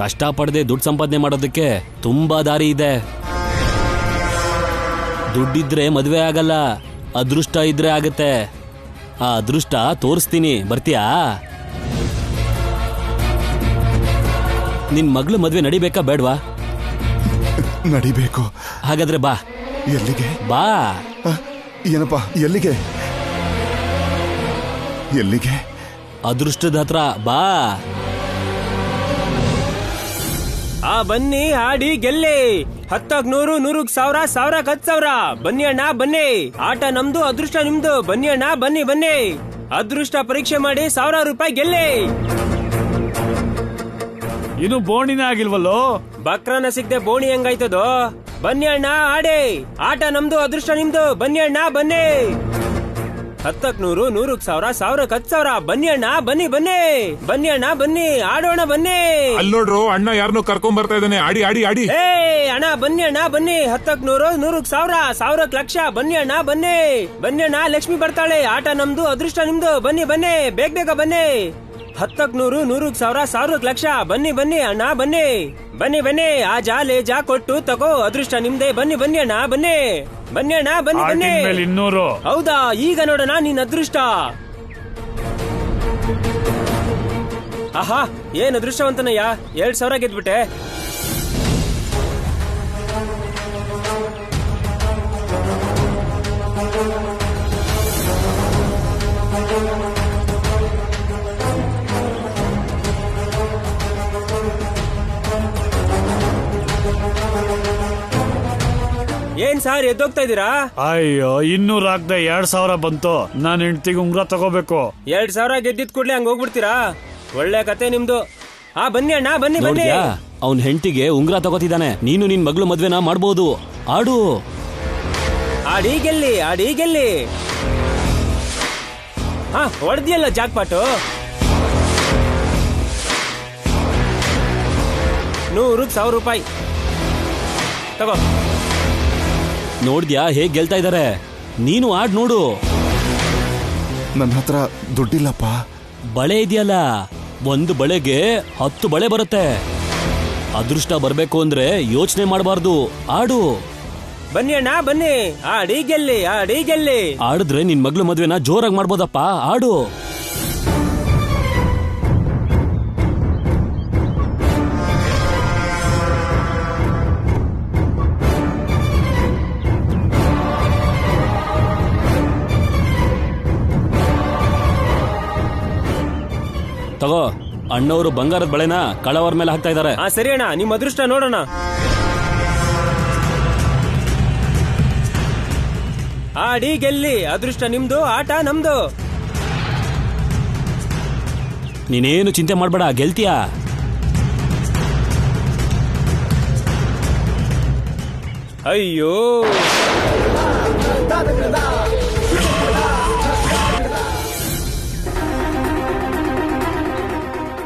ಕಷ್ಟ ಪಡದೆ ದುಡ್ಡು ಸಂಪಾದನೆ ಮಾಡೋದಕ್ಕೆ ತುಂಬಾ ದಾರಿ ಇದೆ. ದುಡ್ಡಿದ್ರೆ ಮದುವೆ ಆಗಲ್ಲ, ಅದೃಷ್ಟ ಇದ್ರೆ ಆಗತ್ತೆ. ಆ ಅದೃಷ್ಟ ತೋರಿಸ್ತೀನಿ, ಬರ್ತೀಯಾ? ನಿನ್ ಮಗಳು ಮದುವೆ ನಡಿಬೇಕಾ ಬೇಡ್ವಾ? ನಡಿಬೇಕು. ಹಾಗಾದ್ರೆ ಬಾ. ಎಲ್ಲಿಗೆ? ಬಾ. ಏನಪ್ಪ, ಎಲ್ಲಿಗೆ? ಅದೃಷ್ಟದ ಹತ್ರ ಬಾ. ಬನ್ನಿ, ಆಡಿ ಗೆಲ್ಲಿ. 10ಕ್ಕೆ 100, 100ಕ್ಕೆ 1000, 1000ಕ್ಕೆ 10,000. ಬನ್ನಿ ಅಣ್ಣ ಬನ್ನಿ. ಆಟ ನಮ್ದು, ಅದೃಷ್ಟ ನಿಮ್ದು. ಬನ್ನಿ ಅಣ್ಣ ಬನ್ನಿ. ಅದೃಷ್ಟ ಪರೀಕ್ಷೆ ಮಾಡಿ 1000 ರೂಪಾಯಿ ಗೆಲ್ಲಿ. ಇದು ಬೋಣಿನೇ ಆಗಿಲ್ವಲ್ಲೋ? ಬಕ್ರನ ಸಿಗದೆ ಬೋಣಿ ಹೆಂಗಾಯ್ತದೋ? ಬನ್ನಿ ಅಣ್ಣ ಆಡಿ. ಆಟ ನಮ್ದು, ಅದೃಷ್ಟ ನಿಮ್ದು. ಬನ್ನಿ ಅಣ್ಣ ಬನ್ನಿ. 10ಕ್ಕೆ 100, 100ಕ್ಕೆ 1000, 1000ಕ್ಕೆ 10,000. ಬನ್ನಿ ಅಣ್ಣ ಬನ್ನಿ ಅಣ್ಣ ಬನ್ನಿ. ಆಡೋಣ ಬನ್ನಿ. ಅಲ್ಲಿ ನೋಡ್ರು, ಅಣ್ಣ ಯಾರನ್ನೋ ಕರ್ಕೊಂಡ್ ಬರ್ತಾ ಇದ್ದಾನೆ. ಆಡಿ. ಏ ಅಣ್ಣ ಬನ್ನಿ. 10ಕ್ಕೆ 100, 100ಕ್ಕೆ 1000, 1000ಕ್ಕೆ ಲಕ್ಷ. ಬನ್ನಿ ಅಣ್ಣ ಬನ್ನಿ ಅಣ್ಣ, ಲಕ್ಷ್ಮಿ ಬರ್ತಾಳೆ. ಆಟ ನಮ್ದು, ಅದೃಷ್ಟ ನಿಮ್ದು. ಬನ್ನಿ ಬೇಗ ಬನ್ನಿ. ಹತ್ತಕ್ ನೂರು, 100,000, 1,000 ಲಕ್ಷ. ಬನ್ನಿ ಬನ್ನಿ ಅಣ್ಣ, ಬನ್ನಿ ಬನ್ನಿ ಬನ್ನಿ. ಆ ಜಾ ಲೇಜಾ ಕೊಟ್ಟು ತಗೋ, ಅದೃಷ್ಟ ನಿಮ್ದೆ. ಬನ್ನಿ ಬನ್ನಿ ಅಣ್ಣ, ಬನ್ನಿ ಬನ್ನಿ ಅಣ್ಣ, ಬನ್ನಿ ಬನ್ನಿ. 200. ಹೌದಾ? ಈಗ ನೋಡೋಣ ನಿನ್ ಅದೃಷ್ಟ. ಆಹಾ, ಏನ್ ಅದೃಷ್ಟವಂತನಯ್ಯ, 2,000 ಗೆದ್ಬಿಟ್ಟೆ. ಏನ್ ಸಾರ್ ಎದ್ದೋಗ್ತಾ ಇದೀರಾ? ಅಯ್ಯೋ, 200 ಹಾಕ್ದೆ 2,000 ಬಂತು. ನಾನ್ ಹೆಂಡತಿಗೆ ಉಂಗ್ರ ತಗೋಬೇಕು. 2,000 ಗೆದ್ದಿದ್ ಕೂಡ್ಲೆ ಹಂಗ ಹೋಗ್ಬಿಡ್ತೀರಾ? ಒಳ್ಳೆ ಕತೆ ನಿಮ್ದು. ಬನ್ನಿ ಅಣ್ಣ, ಬನ್ನಿ ಬನ್ನಿ. ಅವನ್ ಹೆಂಡತಿಗೆ ಉಂಗ್ರ ತಗೋತಿದ್ದಾನೆ. ನೀನು ನಿನ್ ಮಗಳು ಮದ್ವೆನ ಮಾಡ್ಬೋದು. ಆಡು. ಆಡಿ ಗೆಲ್ಲಿ, ಆಡಿ ಗೆಲ್ಲಿ. ಹೊಡೆದಿಯಲ್ಲ ಜಾಕ್ಪಾಟು. 100,000 ರೂಪಾಯಿ ತಗೋ. ನೋಡ್ದ್ಯಾ ಹೇಗ್ ಗೆಲ್ತಾ ಇದಾರೆ? ನೀನು ಆಡ್ ನೋಡು. ನನ್ನ ಹತ್ರ ದುಡ್ಡಿಲ್ಲಪ್ಪ. ಬಳೆ ಇದೆಯಲ್ಲ, ಒಂದು ಬಳೆಗೆ 10 ಬಳೆ ಬರುತ್ತೆ. ಅದೃಷ್ಟ ಬರ್ಬೇಕು ಅಂದ್ರೆ ಯೋಚನೆ ಮಾಡಬಾರ್ದು, ಆಡು. ಬನ್ನಿ ಅಣ್ಣ, ಬನ್ನಿ. ಆಡಿ ಗೆಲ್ಲಿ, ಆಡಿ ಗೆಲ್ಲಿ. ಆಡಿದ್ರೆ ನಿನ್ ಮಗ್ಳು ಮದ್ವೆನ ಜೋರಾಗಿ ಮಾಡ್ಬೋದಪ್ಪ, ಆಡು. ತಗೋ, ಅಣ್ಣವರು ಬಂಗಾರದ ಬಳೆನ ಕಳವರ ಮೇಲೆ ಹಾಕ್ತಾ ಇದಾರೆ. ಸರಿ ಅಣ್ಣ, ನಿಮ್ ಅದೃಷ್ಟ ನೋಡೋಣ. ಆಡಿ ಗೆಲ್ಲಿ, ಅದೃಷ್ಟ ನಿಮ್ದು, ಆಟ ನಮ್ದು. ನೀನೇನು ಚಿಂತೆ ಮಾಡ್ಬೇಡ, ಗೆಲ್ತೀಯಾ. ಅಯ್ಯೋ,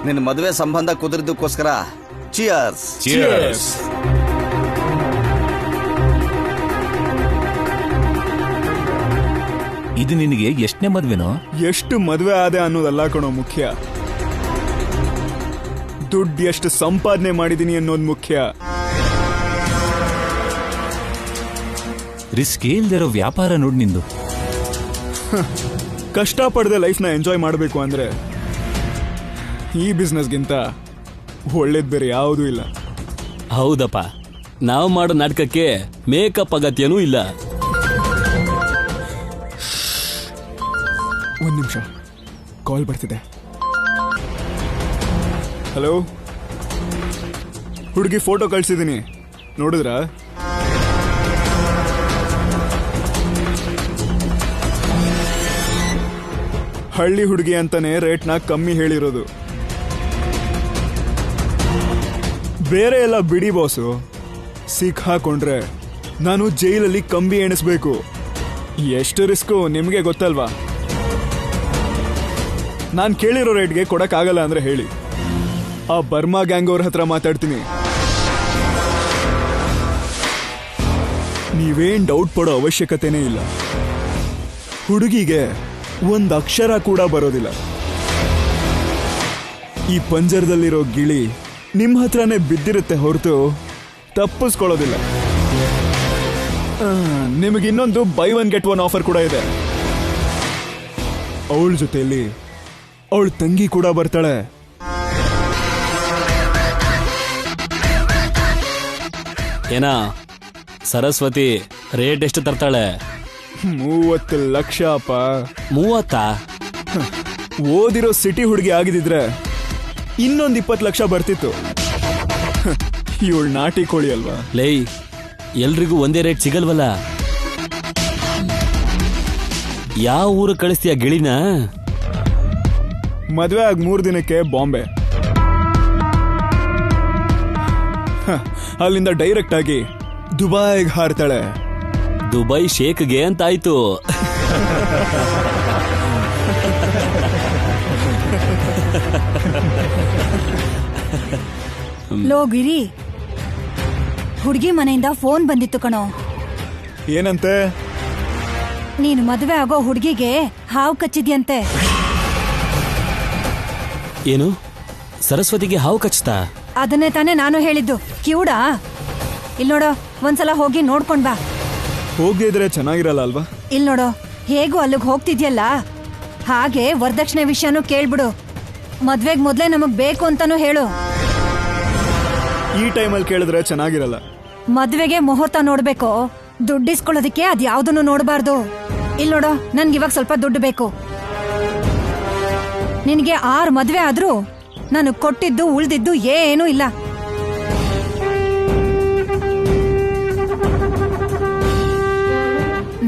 ನಿನ್ನ ಮದುವೆ ಸಂಬಂಧ ಕುದುರಿದ್ದಕ್ಕೋಸ್ಕರ ಚಿಯರ್ಸ್. ಚಿಯರ್ಸ್. ಇದು ನಿನಗೆ ಎಷ್ಟನೇ ಮದ್ವೆನೋ? ಎಷ್ಟು ಮದುವೆ ಆದೆ ಅನ್ನೋದಲ್ಲ ಕಣೋ ಮುಖ್ಯ, ದುಡ್ಡು ಎಷ್ಟು ಸಂಪಾದನೆ ಮಾಡಿದೀನಿ ಅನ್ನೋದು ಮುಖ್ಯ. ರಿಸ್ಕ್ ಇಲ್ದಿರೋ ವ್ಯಾಪಾರ ನೋಡಿ ನಿಂದು. ಕಷ್ಟಪಡದೆ ಲೈಫ್ನ ಎಂಜಾಯ್ ಮಾಡಬೇಕು ಅಂದ್ರೆ ಈ ಬಿಸ್ನೆಸ್ಗಿಂತ ಒಳ್ಳೇದ್ ಬೇರೆ ಯಾವುದೂ ಇಲ್ಲ. ಹೌದಪ್ಪ, ನಾವು ಮಾಡೋ ನಾಟಕಕ್ಕೆ ಮೇಕಪ್ ಅಗತ್ಯನೂ ಇಲ್ಲ. ಒಂದ್ ನಿಮಿಷ, ಕಾಲ್ ಬರ್ತಿದೆ. ಹಲೋ, ಹುಡುಗಿ ಫೋಟೋ ಕಳ್ಸಿದೀನಿ, ನೋಡಿದ್ರಾ? ಹಳ್ಳಿ ಹುಡುಗಿ ಅಂತಾನೆ ರೇಟ್ನ ಕಮ್ಮಿ ಹೇಳಿರೋದು. ಬೇರೆ ಎಲ್ಲ ಬಿಡಿ ಬಾಸು, ಸಿಕ್ಕಾಕೊಂಡ್ರೆ ನಾನು ಜೈಲಲ್ಲಿ ಕಂಬಿ ಎಣಿಸ್ಬೇಕು. ಎಷ್ಟು ರಿಸ್ಕು ನಿಮ್ಗೆ ಗೊತ್ತಲ್ವಾ? ನಾನು ಕೇಳಿರೋ ರೇಟ್ಗೆ ಕೊಡಕ್ಕಾಗಲ್ಲ ಅಂದ್ರೆ ಹೇಳಿ, ಆ ಬರ್ಮಾ ಗ್ಯಾಂಗ್ ಅವ್ರ ಹತ್ರ ಮಾತಾಡ್ತೀನಿ. ನೀವೇನ್ ಡೌಟ್ ಪಡೋ ಅವಶ್ಯಕತೆನೇ ಇಲ್ಲ. ಹುಡುಗಿಗೆ ಒಂದ್ ಅಕ್ಷರ ಕೂಡ ಬರೋದಿಲ್ಲ. ಈ ಪಂಜರದಲ್ಲಿರೋ ಗಿಳಿ ನಿಮ್ ಹತ್ರನೇ ಬಿದ್ದಿರುತ್ತೆ ಹೊರತು ತಪ್ಪಿಸ್ಕೊಳ್ಳೋದಿಲ್ಲ. ನಿಮಗೆ ಇನ್ನೊಂದು ಬೈ 1 get 1 ಆಫರ್ ಕೂಡ ಇದೆ. ಅವಳ ಜೊತೆಯಲ್ಲಿ ಅವಳ ತಂಗಿ ಕೂಡ ಬರ್ತಾಳೆ. ಏನ ಸರಸ್ವತಿ ರೇಟ್ ಎಷ್ಟು ತರ್ತಾಳೆ? 30 ಲಕ್ಷ ಅಪ್ಪ. 30? ಓದಿರೋ ಸಿಟಿ ಹುಡುಗಿ ಆಗಿದ್ರೆ ಇನ್ನೊಂದು 20 ಲಕ್ಷ ಬರ್ತಿತ್ತು. ಇವಳು ನಾಟಿ ಕೋಳಿ ಅಲ್ವಾ? ಲೈ, ಎಲ್ರಿಗೂ ಒಂದೇ ರೇಟ್ ಸಿಗಲ್ವಲ್ಲ. ಯಾವ ಊರು ಕಳಿಸ್ತೀಯ ಗಿಳಿನ? ಮದ್ವೆ ಆಗ 3 ದಿನಕ್ಕೆ ಬಾಂಬೆ, ಅಲ್ಲಿಂದ ಡೈರೆಕ್ಟ್ ಆಗಿ ದುಬೈಗೆ ಹಾರ್ತಾಳೆ. ದುಬೈ ಶೇಕ್ಗೆ ಅಂತಾಯ್ತು. ಲೋ ಗಿರಿ, ಹುಡುಗಿ ಮನೆಯಿಂದ ಫೋನ್ ಬಂದಿತ್ತು ಕಣೋ. ಏನಂತೆ? ನೀನು ಮದುವೆ ಆಗೋ ಹುಡುಗಿಗೆ ಹಾವು ಕಚ್ಚಿದ್ಯಂತೆ. ಏನು ಸರಸ್ವತಿಗೆ ಹಾವು ಕಚ್ತಾ? ಅದನ್ನೇ ತಾನೇ ನಾನು ಹೇಳಿದ್ದು. ಕಿವುಡಾ? ಇಲ್ ನೋಡೋ, ಒಂದ್ಸಲ ಹೋಗಿ ನೋಡ್ಕೊಂಡ್ ಬಾ. ಹೋಗದೇ ಇದ್ರೆ ಚೆನ್ನಾಗಿರಲ್ಲ ಅಲ್ವಾ? ಇಲ್ ನೋಡೋ, ಹೇಗೂ ಅಲ್ಲಿಗೆ ಹೋಗ್ತಿದ್ಯಲ್ಲ, ಹಾಗೆ ವರದಕ್ಷಿಣೆ ವಿಷಯನೂ ಕೇಳ್ಬಿಡು. ಮದ್ವೆಗ್ ಮೊದ್ಲೇ ನಮಗ್ ಬೇಕು ಅಂತಾನು ಹೇಳು. ಈ ಟೈಮಲ್ಲಿ ಕೇಳಿದ್ರೆ ಚೆನ್ನಾಗಿರಲ್ಲ. ಮದ್ವೆಗೆ ಮುಹೂರ್ತ ನೋಡ್ಬೇಕು, ದುಡ್ಡಿಸ್ಕೊಳ್ಳೋದಿಕ್ಕೆ ಅದ್ಯಾವ್ದನ್ನು ನೋಡಬಾರ್ದು. ಇಲ್ ನೋಡೋ, ನನ್ಗಿವಾಗ ಸ್ವಲ್ಪ ದುಡ್ಡು ಬೇಕು. ನಿನಗೆ 6 ಮದ್ವೆ ಆದ್ರೂ ನಾನು ಕೊಟ್ಟಿದ್ದು ಉಳ್ದಿದ್ದು ಏನೂ ಇಲ್ಲ.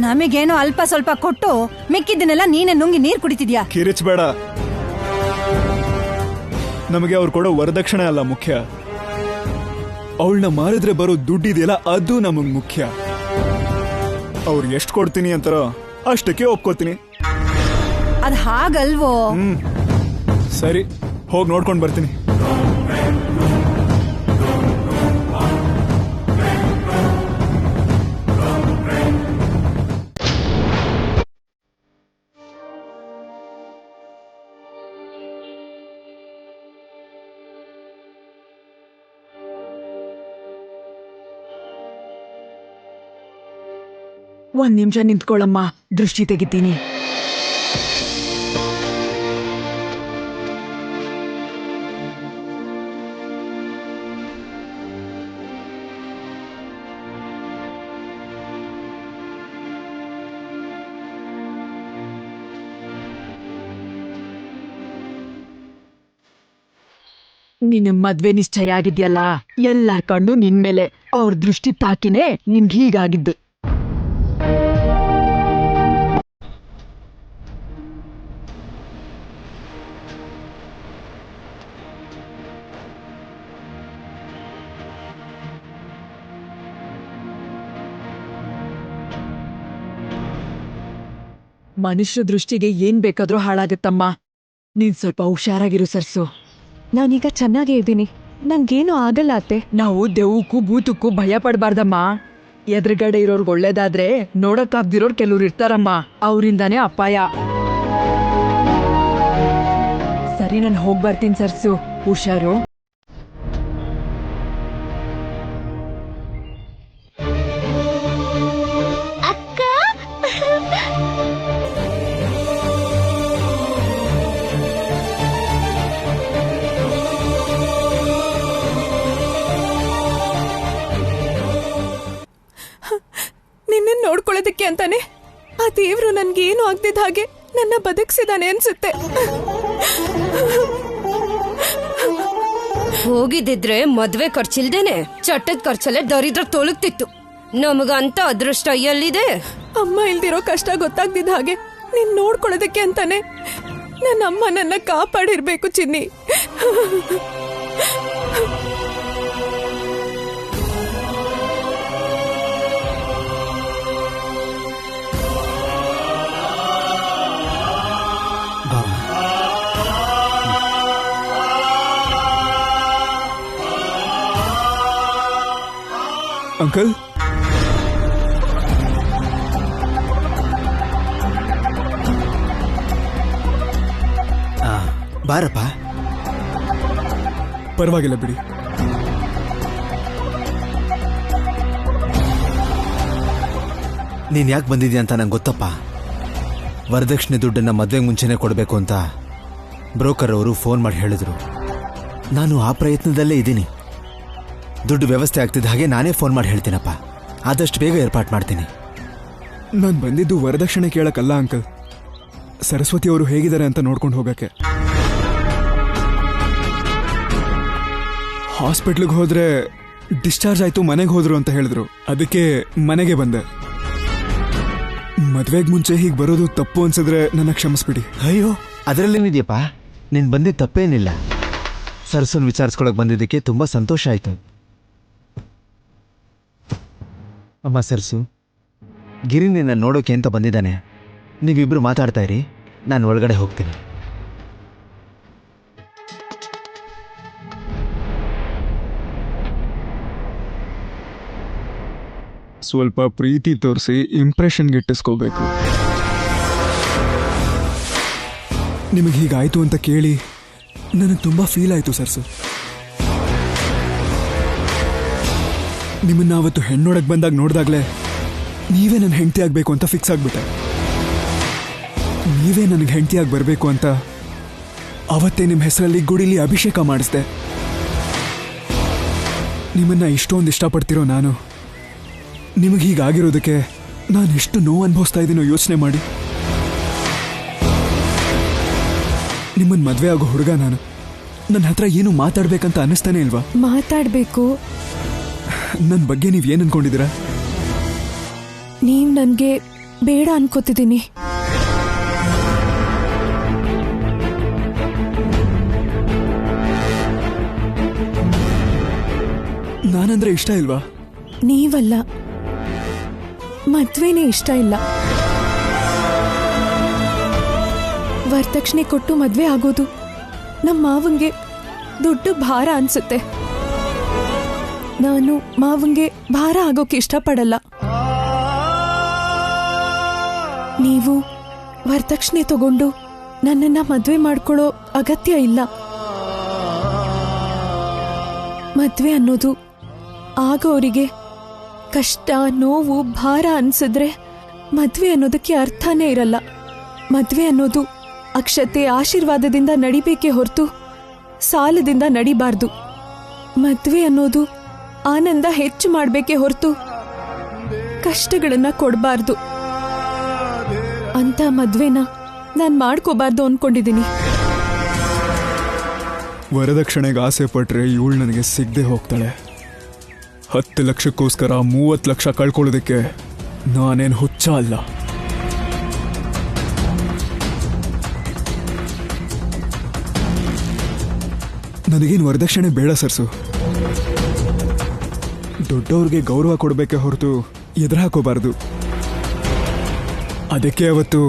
ನಮಗೇನೋ ಅಲ್ಪ ಸ್ವಲ್ಪ ಕೊಟ್ಟು ಮಿಕ್ಕಿದ್ದನ್ನೆಲ್ಲ ನೀನೆ ನುಂಗಿ ನೀರ್ ಕುಡಿತಿದ್ಯಾ. ಕಿರಿಚ್ಬೇಡ. ನಮಗೆ ಅವ್ರು ಕೊಡೋ ವರದಕ್ಷಿಣೆ ಅಲ್ಲ ಮುಖ್ಯ, ಅವಳನ್ನ ಮಾರಿದ್ರೆ ಬರೋ ದುಡ್ಡಿದೆಯಲ್ಲ ಅದು ನಮಗ್ ಮುಖ್ಯ. ಅವ್ರು ಎಷ್ಟು ಕೊಡ್ತೀನಿ ಅಂತಾರೋ ಅಷ್ಟಕ್ಕೆ ಒಪ್ಕೋತೀನಿ. ಅದ್ ಹಾಗಲ್ವೋ? ಸರಿ, ಹೋಗಿ ನೋಡ್ಕೊಂಡು ಬರ್ತೀನಿ. ಒಂದ್ ನಿಮಿಷ ನಿಂತ್ಕೊಳ್ಳಮ್ಮ, ದೃಷ್ಟಿ ತೆಗಿತೀನಿ. ನಿನ್ನ ಮದ್ವೆ ನಿಶ್ಚಯ ಆಗಿದ್ಯಲ್ಲ, ಎಲ್ಲಾರ್ ಕಣ್ಣು ನಿನ್ ಮೇಲೆ. ಅವ್ರ ದೃಷ್ಟಿ ತಾಕಿನೇ ನಿನ್ಗೆ ಹೀಗಾಗಿದ್ದು. ಮನುಷ್ಯ ದೃಷ್ಟಿಗೆ ಏನ್ ಬೇಕಾದ್ರೂ ಹಾಳಾಗತ್ತಮ್ಮ. ನೀನ್ ಸ್ವಲ್ಪ ಹುಷಾರಾಗಿರು ಸರ್ಸು. ನಾನೀಗ ಚೆನ್ನಾಗೇ ಇದ್ದೀನಿ, ನಂಗೇನು ಆಗಲ್ಲ ಅತ್ತೆ. ನಾವು ದೆವ್ವಕ್ಕೂ ಭೂತಕ್ಕೂ ಭಯ ಪಡ್ಬಾರ್ದಮ್ಮ. ಎದುರುಗಡೆ ಇರೋರ್ಗೆ ಒಳ್ಳೇದಾದ್ರೆ ನೋಡಕ್ಕಾಗ್ದಿರೋರ್ ಕೆಲವ್ರು ಇರ್ತಾರಮ್ಮ, ಅವರಿಂದಾನೇ ಅಪಾಯ. ಸರಿ, ನಾನು ಹೋಗ್ಬರ್ತೀನಿ ಸರ್ಸು, ಹುಷಾರು. ನಿನ್ನ ನೋಡ್ಕೊಳ್ಳೋದಕ್ಕೆ ಅಂತಾನೆ ಆ ದೇವ್ರು ನನ್ಗೇನು ಆಗ್ದಿದ್ದ ಹಾಗೆ ನನ್ನ ಬದುಕಿಸಿದಾನೆ ಅನ್ಸುತ್ತೆ. ಹೋಗಿದ್ದಿದ್ರೆ ಮದ್ವೆ ಖರ್ಚಿಲ್ದೇನೆ ಚಟ್ಟದ ಖರ್ಚಲ್ಲೇ ದರಿದ್ರ ತೊಲಗ್ತಿತ್ತು. ನಮಗಂತ ಅದೃಷ್ಟ ಎಲ್ಲಿದೆ? ಅಮ್ಮ ಇಲ್ದಿರೋ ಕಷ್ಟ ಗೊತ್ತಾಗ್ದಿದ್ದ ಹಾಗೆ ನೀನ್ ನೋಡ್ಕೊಳ್ಳೋದಕ್ಕೆ ಅಂತಾನೆ ನನ್ನ ಅಮ್ಮ ನನ್ನ ಕಾಪಾಡಿರ್ಬೇಕು ಚಿನ್ನಿ. ಅಂಕಲ್, ಬಾರಪ್ಪ. ಪರವಾಗಿಲ್ಲ ಬಿಡಿ. ನೀನ್ ಯಾಕೆ ಬಂದಿದ್ಯಾ ಅಂತ ನಂಗೆ ಗೊತ್ತಪ್ಪ. ವರದಕ್ಷಿಣೆ ದುಡ್ಡನ್ನ ಮದ್ವೆಗೆ ಮುಂಚೆನೆ ಕೊಡಬೇಕು ಅಂತ ಬ್ರೋಕರ್ ಅವರು ಫೋನ್ ಮಾಡಿ ಹೇಳಿದ್ರು. ನಾನು ಆ ಪ್ರಯತ್ನದಲ್ಲೇ ಇದ್ದೀನಿ. ದುಡ್ಡು ವ್ಯವಸ್ಥೆ ಆಗ್ತಿದ್ದ ಹಾಗೆ ನಾನೇ ಫೋನ್ ಮಾಡಿ ಹೇಳ್ತೀನಪ್ಪ. ಆದಷ್ಟು ಬೇಗ ಏರ್ಪಾಟ್ ಮಾಡ್ತೀನಿ. ನಾನು ಬಂದಿದ್ದು ವರದಕ್ಷಿಣೆ ಕೇಳಕ್ಕಲ್ಲ ಅಂಕಲ್, ಸರಸ್ವತಿ ಅವರು ಹೇಗಿದ್ದಾರೆ ಅಂತ ನೋಡ್ಕೊಂಡು ಹೋಗಕ್ಕೆ. ಹಾಸ್ಪಿಟ್ಲಿಗೆ ಹೋದ್ರೆ ಡಿಸ್ಚಾರ್ಜ್ ಆಯ್ತು, ಮನೆಗೆ ಹೋದ್ರು ಅಂತ ಹೇಳಿದ್ರು. ಅದಕ್ಕೆ ಮನೆಗೆ ಬಂದೆ. ಮದ್ವೆಗೆ ಮುಂಚೆ ಹೀಗೆ ಬರೋದು ತಪ್ಪು ಅನ್ಸಿದ್ರೆ ನನ್ನ ಕ್ಷಮಿಸ್ಬಿಡಿ. ಅಯ್ಯೋ, ಅದರಲ್ಲೇನಿದೆಯಪ್ಪ, ನೀನು ಬಂದಿದ್ದ ತಪ್ಪೇನಿಲ್ಲ. ಸರಸ್ವನ್ ವಿಚಾರಿಸ್ಕೊಳಕ್ ಬಂದಿದ್ದಕ್ಕೆ ತುಂಬಾ ಸಂತೋಷ ಆಯ್ತು. ಅಮ್ಮ ಸರಸು, ಗಿರಿ ನಿನ್ನ ನೋಡೋಕೆ ಅಂತ ಬಂದಿದ್ದಾನೆ. ನೀವಿಬ್ರು ಮಾತಾಡ್ತಾ ಇರಿ, ನಾನು ಒಳಗಡೆ ಹೋಗ್ತೀನಿ. ಸ್ವಲ್ಪ ಪ್ರೀತಿ ತೋರಿಸಿ ಇಂಪ್ರೆಷನ್ ಗಿಟ್ಟಿಸ್ಕೋಬೇಕು. ನಿಮಗೆ ಹೀಗಾಯ್ತು ಅಂತ ಕೇಳಿ ನನಗೆ ತುಂಬಾ ಫೀಲ್ ಆಯ್ತು ಸರ್ಸು. ನಿಮ್ಮನ್ನ ಅವತ್ತು ಹೆಣ್ಣೊಳಗೆ ಬಂದಾಗ ನೋಡಿದಾಗ್ಲೇ ನೀವೇ ನನ್ನ ಹೆಂಡತಿ ಆಗ್ಬೇಕು ಅಂತ ಫಿಕ್ಸ್ ಆಗ್ಬಿಟ್ಟೆ. ನೀವೇ ನನಗೆ ಹೆಂಡತಿಯಾಗಿ ಬರಬೇಕು ಅಂತ ಅವತ್ತೇ ನಿಮ್ಮ ಹೆಸರಲ್ಲಿ ಗುಡಿಲಿ ಅಭಿಷೇಕ ಮಾಡಿಸ್ದೆ. ನಿಮ್ಮನ್ನ ಇಷ್ಟೊಂದು ಇಷ್ಟಪಡ್ತಿರೋ ನಾನು ನಿಮಗೆ ಹೀಗಾಗಿರೋದಕ್ಕೆ ನಾನು ಎಷ್ಟು ನೋವು ಅನುಭವಿಸ್ತಾ ಇದ್ದೀನೋ ಯೋಚನೆ ಮಾಡಿ. ನಿಮ್ಮನ್ನ ಮದುವೆ ಆಗೋ ಹುಡುಗ ನಾನು. ನನ್ನ ಹತ್ರ ಏನು ಮಾತಾಡ್ಬೇಕಂತ ಅನ್ನಿಸ್ತಾನೆ ಇಲ್ವಾ? ಮಾತಾಡ್ಬೇಕು. ನನ್ನ ಬಗ್ಗೆ ನೀವ್ ಏನ್ ಅನ್ಕೊಂಡಿದ್ದೀರಾ? ನೀವ್ ನನ್ಗೆ ಬೇಡ ಅನ್ಕೋತಿದ್ದೀನಿ. ನಾನಂದ್ರೆ ಇಷ್ಟ ಇಲ್ವಾ? ನೀವಲ್ಲ, ಮದ್ವೆನೇ ಇಷ್ಟ ಇಲ್ಲ. ವರದಕ್ಷಿಣೆ ಕೊಟ್ಟು ಮದ್ವೆ ಆಗೋದು ನಮ್ಮ ಮಾವಂಗೆ ದೊಡ್ಡ ಭಾರ ಅನ್ಸುತ್ತೆ. ನಾನು ಮಾವಂಗೆ ಭಾರ ಆಗೋಕೆ ಇಷ್ಟಪಡಲ್ಲ. ನೀವು ವರದಕ್ಷಿಣೆ ತಗೊಂಡು ನನ್ನನ್ನ ಮದ್ವೆ ಮಾಡ್ಕೊಳ್ಳೋ ಅಗತ್ಯ ಇಲ್ಲ. ಮದ್ವೆ ಅನ್ನೋದು ಆಗೋರಿಗೆ ಕಷ್ಟ, ನೋವು, ಭಾರ ಅನ್ಸಿದ್ರೆ ಮದ್ವೆ ಅನ್ನೋದಕ್ಕೆ ಅರ್ಥನೇ ಇರಲ್ಲ. ಮದ್ವೆ ಅನ್ನೋದು ಅಕ್ಷತೆ, ಆಶೀರ್ವಾದದಿಂದ ನಡಿಬೇಕೇ ಹೊರತು ಸಾಲದಿಂದ ನಡಿಬಾರ್ದು. ಮದ್ವೆ ಅನ್ನೋದು ಆನಂದ ಹೆಚ್ಚು ಮಾಡಬೇಕೇ ಹೊರತು ಕಷ್ಟಗಳನ್ನ ಕೊಡಬಾರ್ದು. ಅಂತ ಮದ್ವೆನ ನಾನ್ ಮಾಡ್ಕೋಬಾರ್ದು ಅನ್ಕೊಂಡಿದ್ದೀನಿ. ವರದಕ್ಷಿಣೆಗೆ ಆಸೆ ಪಟ್ರೆ ಇವಳು ನನಗೆ ಸಿಗದೆ ಹೋಗ್ತಾಳೆ. 10 ಲಕ್ಷಕ್ಕೋಸ್ಕರ 30 ಲಕ್ಷ ಕಳ್ಕೊಳ್ಳೋದಕ್ಕೆ ನಾನೇನು ಹುಚ್ಚ ಅಲ್ಲ. ನನಗೇನು ವರದಕ್ಷಿಣೆ ಬೇಡ ಸರ್ಸು. ದೊಡ್ಡವ್ರಿಗೆ ಗೌರವ ಕೊಡಬೇಕೆ ಹೊರತು ಎದುರು ಹಾಕೋಬಾರ್ದು. ಅದಕ್ಕೆ ಅವತ್ತು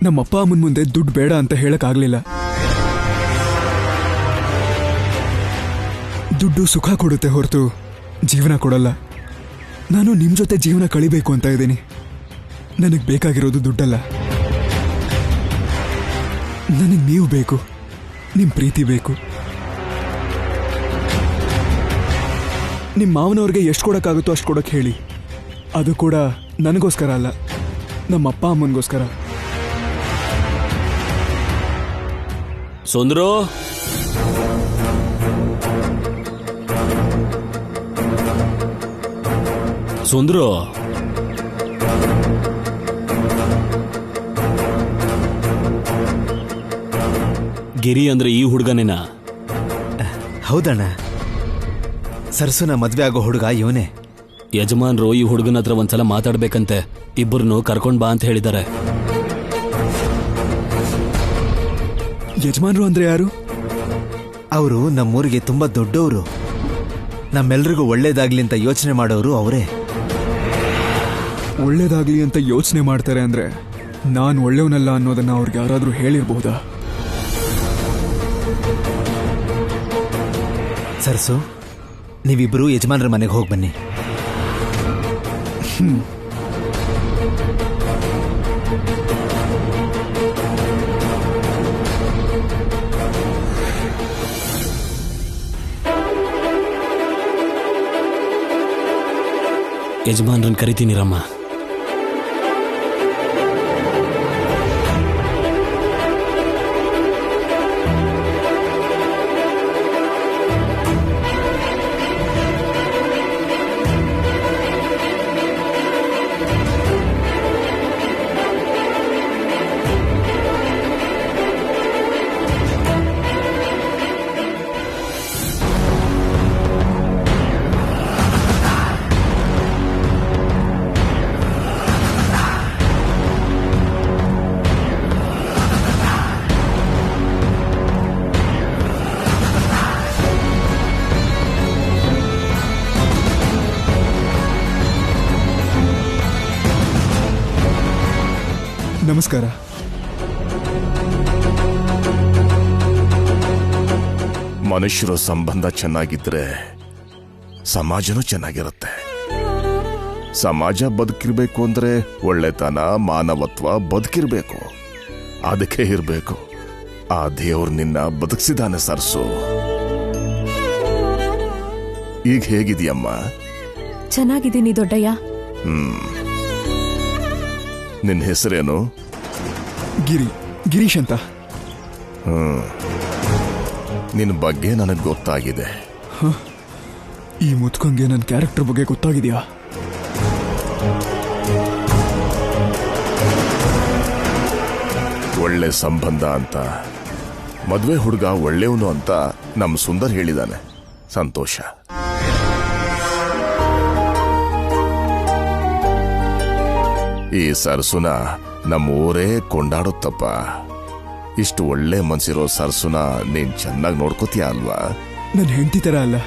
ನಮ್ಮಪ್ಪ ಅಮ್ಮನ ಮುಂದೆ ದುಡ್ಡು ಬೇಡ ಅಂತ ಹೇಳಕ್ಕಾಗ್ಲಿಲ್ಲ. ದುಡ್ಡು ಸುಖ ಕೊಡುತ್ತೆ ಹೊರತು ಜೀವನ ಕೊಡಲ್ಲ. ನಾನು ನಿಮ್ಮ ಜೊತೆ ಜೀವನ ಕಳಿಬೇಕು ಅಂತ ಇದ್ದೀನಿ. ನನಗೆ ಬೇಕಾಗಿರೋದು ದುಡ್ಡಲ್ಲ. ನನಗೆ ನೀವು ಬೇಕು, ನಿಮ್ಮ ಪ್ರೀತಿ ಬೇಕು. ನಿಮ್ಮ ಮಾವನವ್ರಿಗೆ ಎಷ್ಟು ಕೊಡೋಕ್ಕಾಗುತ್ತೋ ಅಷ್ಟು ಕೊಡೋಕೆ ಹೇಳಿ. ಅದು ಕೂಡ ನನಗೋಸ್ಕರ ಅಲ್ಲ, ನಮ್ಮ ಅಪ್ಪ ಅಮ್ಮನಿಗೋಸ್ಕರ. ಸುಂದ್ರು, ಸುಂದ್ರು, ಗಿರಿ ಅಂದ್ರೆ ಈ ಹುಡುಗನೇನಾ? ಹೌದಣ್ಣ, ಸರ್ಸುನ ಮದ್ವೆ ಆಗೋ ಹುಡುಗ ಇವನೇ. ಯಜಮಾನ್ರು ಈ ಹುಡುಗನ ಹತ್ರ ಒಂದ್ಸಲ ಮಾತಾಡ್ಬೇಕಂತೆ. ಇಬ್ಬರನ್ನು ಕರ್ಕೊಂಡ್ ಬಾ ಅಂತ ಹೇಳಿದ್ದಾರೆ. ಯಜಮಾನ್ರು ಅಂದ್ರೆ ಯಾರು? ಅವರು ನಮ್ಮೂರಿಗೆ ತುಂಬಾ ದೊಡ್ಡವರು. ನಮ್ಮೆಲ್ರಿಗೂ ಒಳ್ಳೇದಾಗ್ಲಿ ಅಂತ ಯೋಚನೆ ಮಾಡೋರು ಅವರೇ. ಒಳ್ಳೇದಾಗ್ಲಿ ಅಂತ ಯೋಚನೆ ಮಾಡ್ತಾರೆ ಅಂದ್ರೆ ನಾನು ಒಳ್ಳೆಯವನಲ್ಲ ಅನ್ನೋದನ್ನ ಅವ್ರಿಗೆ ಯಾರಾದ್ರೂ ಹೇಳಿರ್ಬಹುದಾ? ಸರ್ಸು, ನೀವಿಬ್ರು ಯಜಮಾನ್ರ ಮನೆಗೆ ಹೋಗಿ ಬನ್ನಿ. ಯಜಮಾನ್ರನ್ನ ಕರಿತೀನಿ ರಮ್ಮ. ನಮಸ್ಕಾರ. ಮನುಷ್ಯರ ಸಂಬಂಧ ಚೆನ್ನಾಗಿದ್ರೆ ಸಮಾಜನೂ ಚೆನ್ನಾಗಿರುತ್ತೆ. ಸಮಾಜ ಬದುಕಿರ್ಬೇಕು ಅಂದ್ರೆ ಒಳ್ಳೆತನ, ಮಾನವತ್ವ ಬದುಕಿರ್ಬೇಕು. ಅದಕ್ಕೆ ಇರಬೇಕು. ಆ ದೇವ್ರು ನಿನ್ನ ಬದುಕಿಸಿದಾನೆ ಸರ್ಸು. ಈಗ ಹೇಗಿದೆಯಮ್ಮ? ಚೆನ್ನಾಗಿದ್ದೀನಿ ದೊಡ್ಡಯ್ಯ. ನಿನ್ನ ಹೆಸರೇನು? ಗಿರೀಶ್ ಅಂತ. ನಿನ್ನ ಬಗ್ಗೆ ನನಗೆ ಗೊತ್ತಾಗಿದೆ. ಈ ಮುತ್ಕಂಗೆ ನನ್ನ ಕ್ಯಾರೆಕ್ಟರ್ ಬಗ್ಗೆ ಗೊತ್ತಾಗಿದೆಯಾ? ಒಳ್ಳೆ ಸಂಬಂಧ ಅಂತ, ಮದ್ವೆ ಹುಡುಗ ಒಳ್ಳೆಯವನು ಅಂತ ನಮ್ ಸುಂದರ್ ಹೇಳಿದಾನೆ. ಸಂತೋಷ. ಈ ಸರ್ಸುನ ನಮ್ಮ ಊರೇ ಕೊಂಡಾಡುತ್ತಪ್ಪ. ಇಷ್ಟು ಒಳ್ಳೆ ಮನ್ಸಿರೋ ಸರ್ಸುನ ನೀನ್ ಚೆನ್ನಾಗಿ ನೋಡ್ಕೋತೀಯ ಅಲ್ವಾ? ನನ್ ಹೆಂಡತಿ ತರ ಅಲ್ಲ,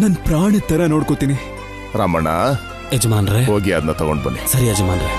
ನನ್ ಪ್ರಾಣ ತರ ನೋಡ್ಕೋತೀನಿ. ರಮಣ, ಯಜಮಾನ್ರೆ ಹೋಗಿ ಅದನ್ನ ತಗೊಂಡ್ ಬನ್ನಿ. ಸರಿ ಯಜಮಾನ್ರೆ.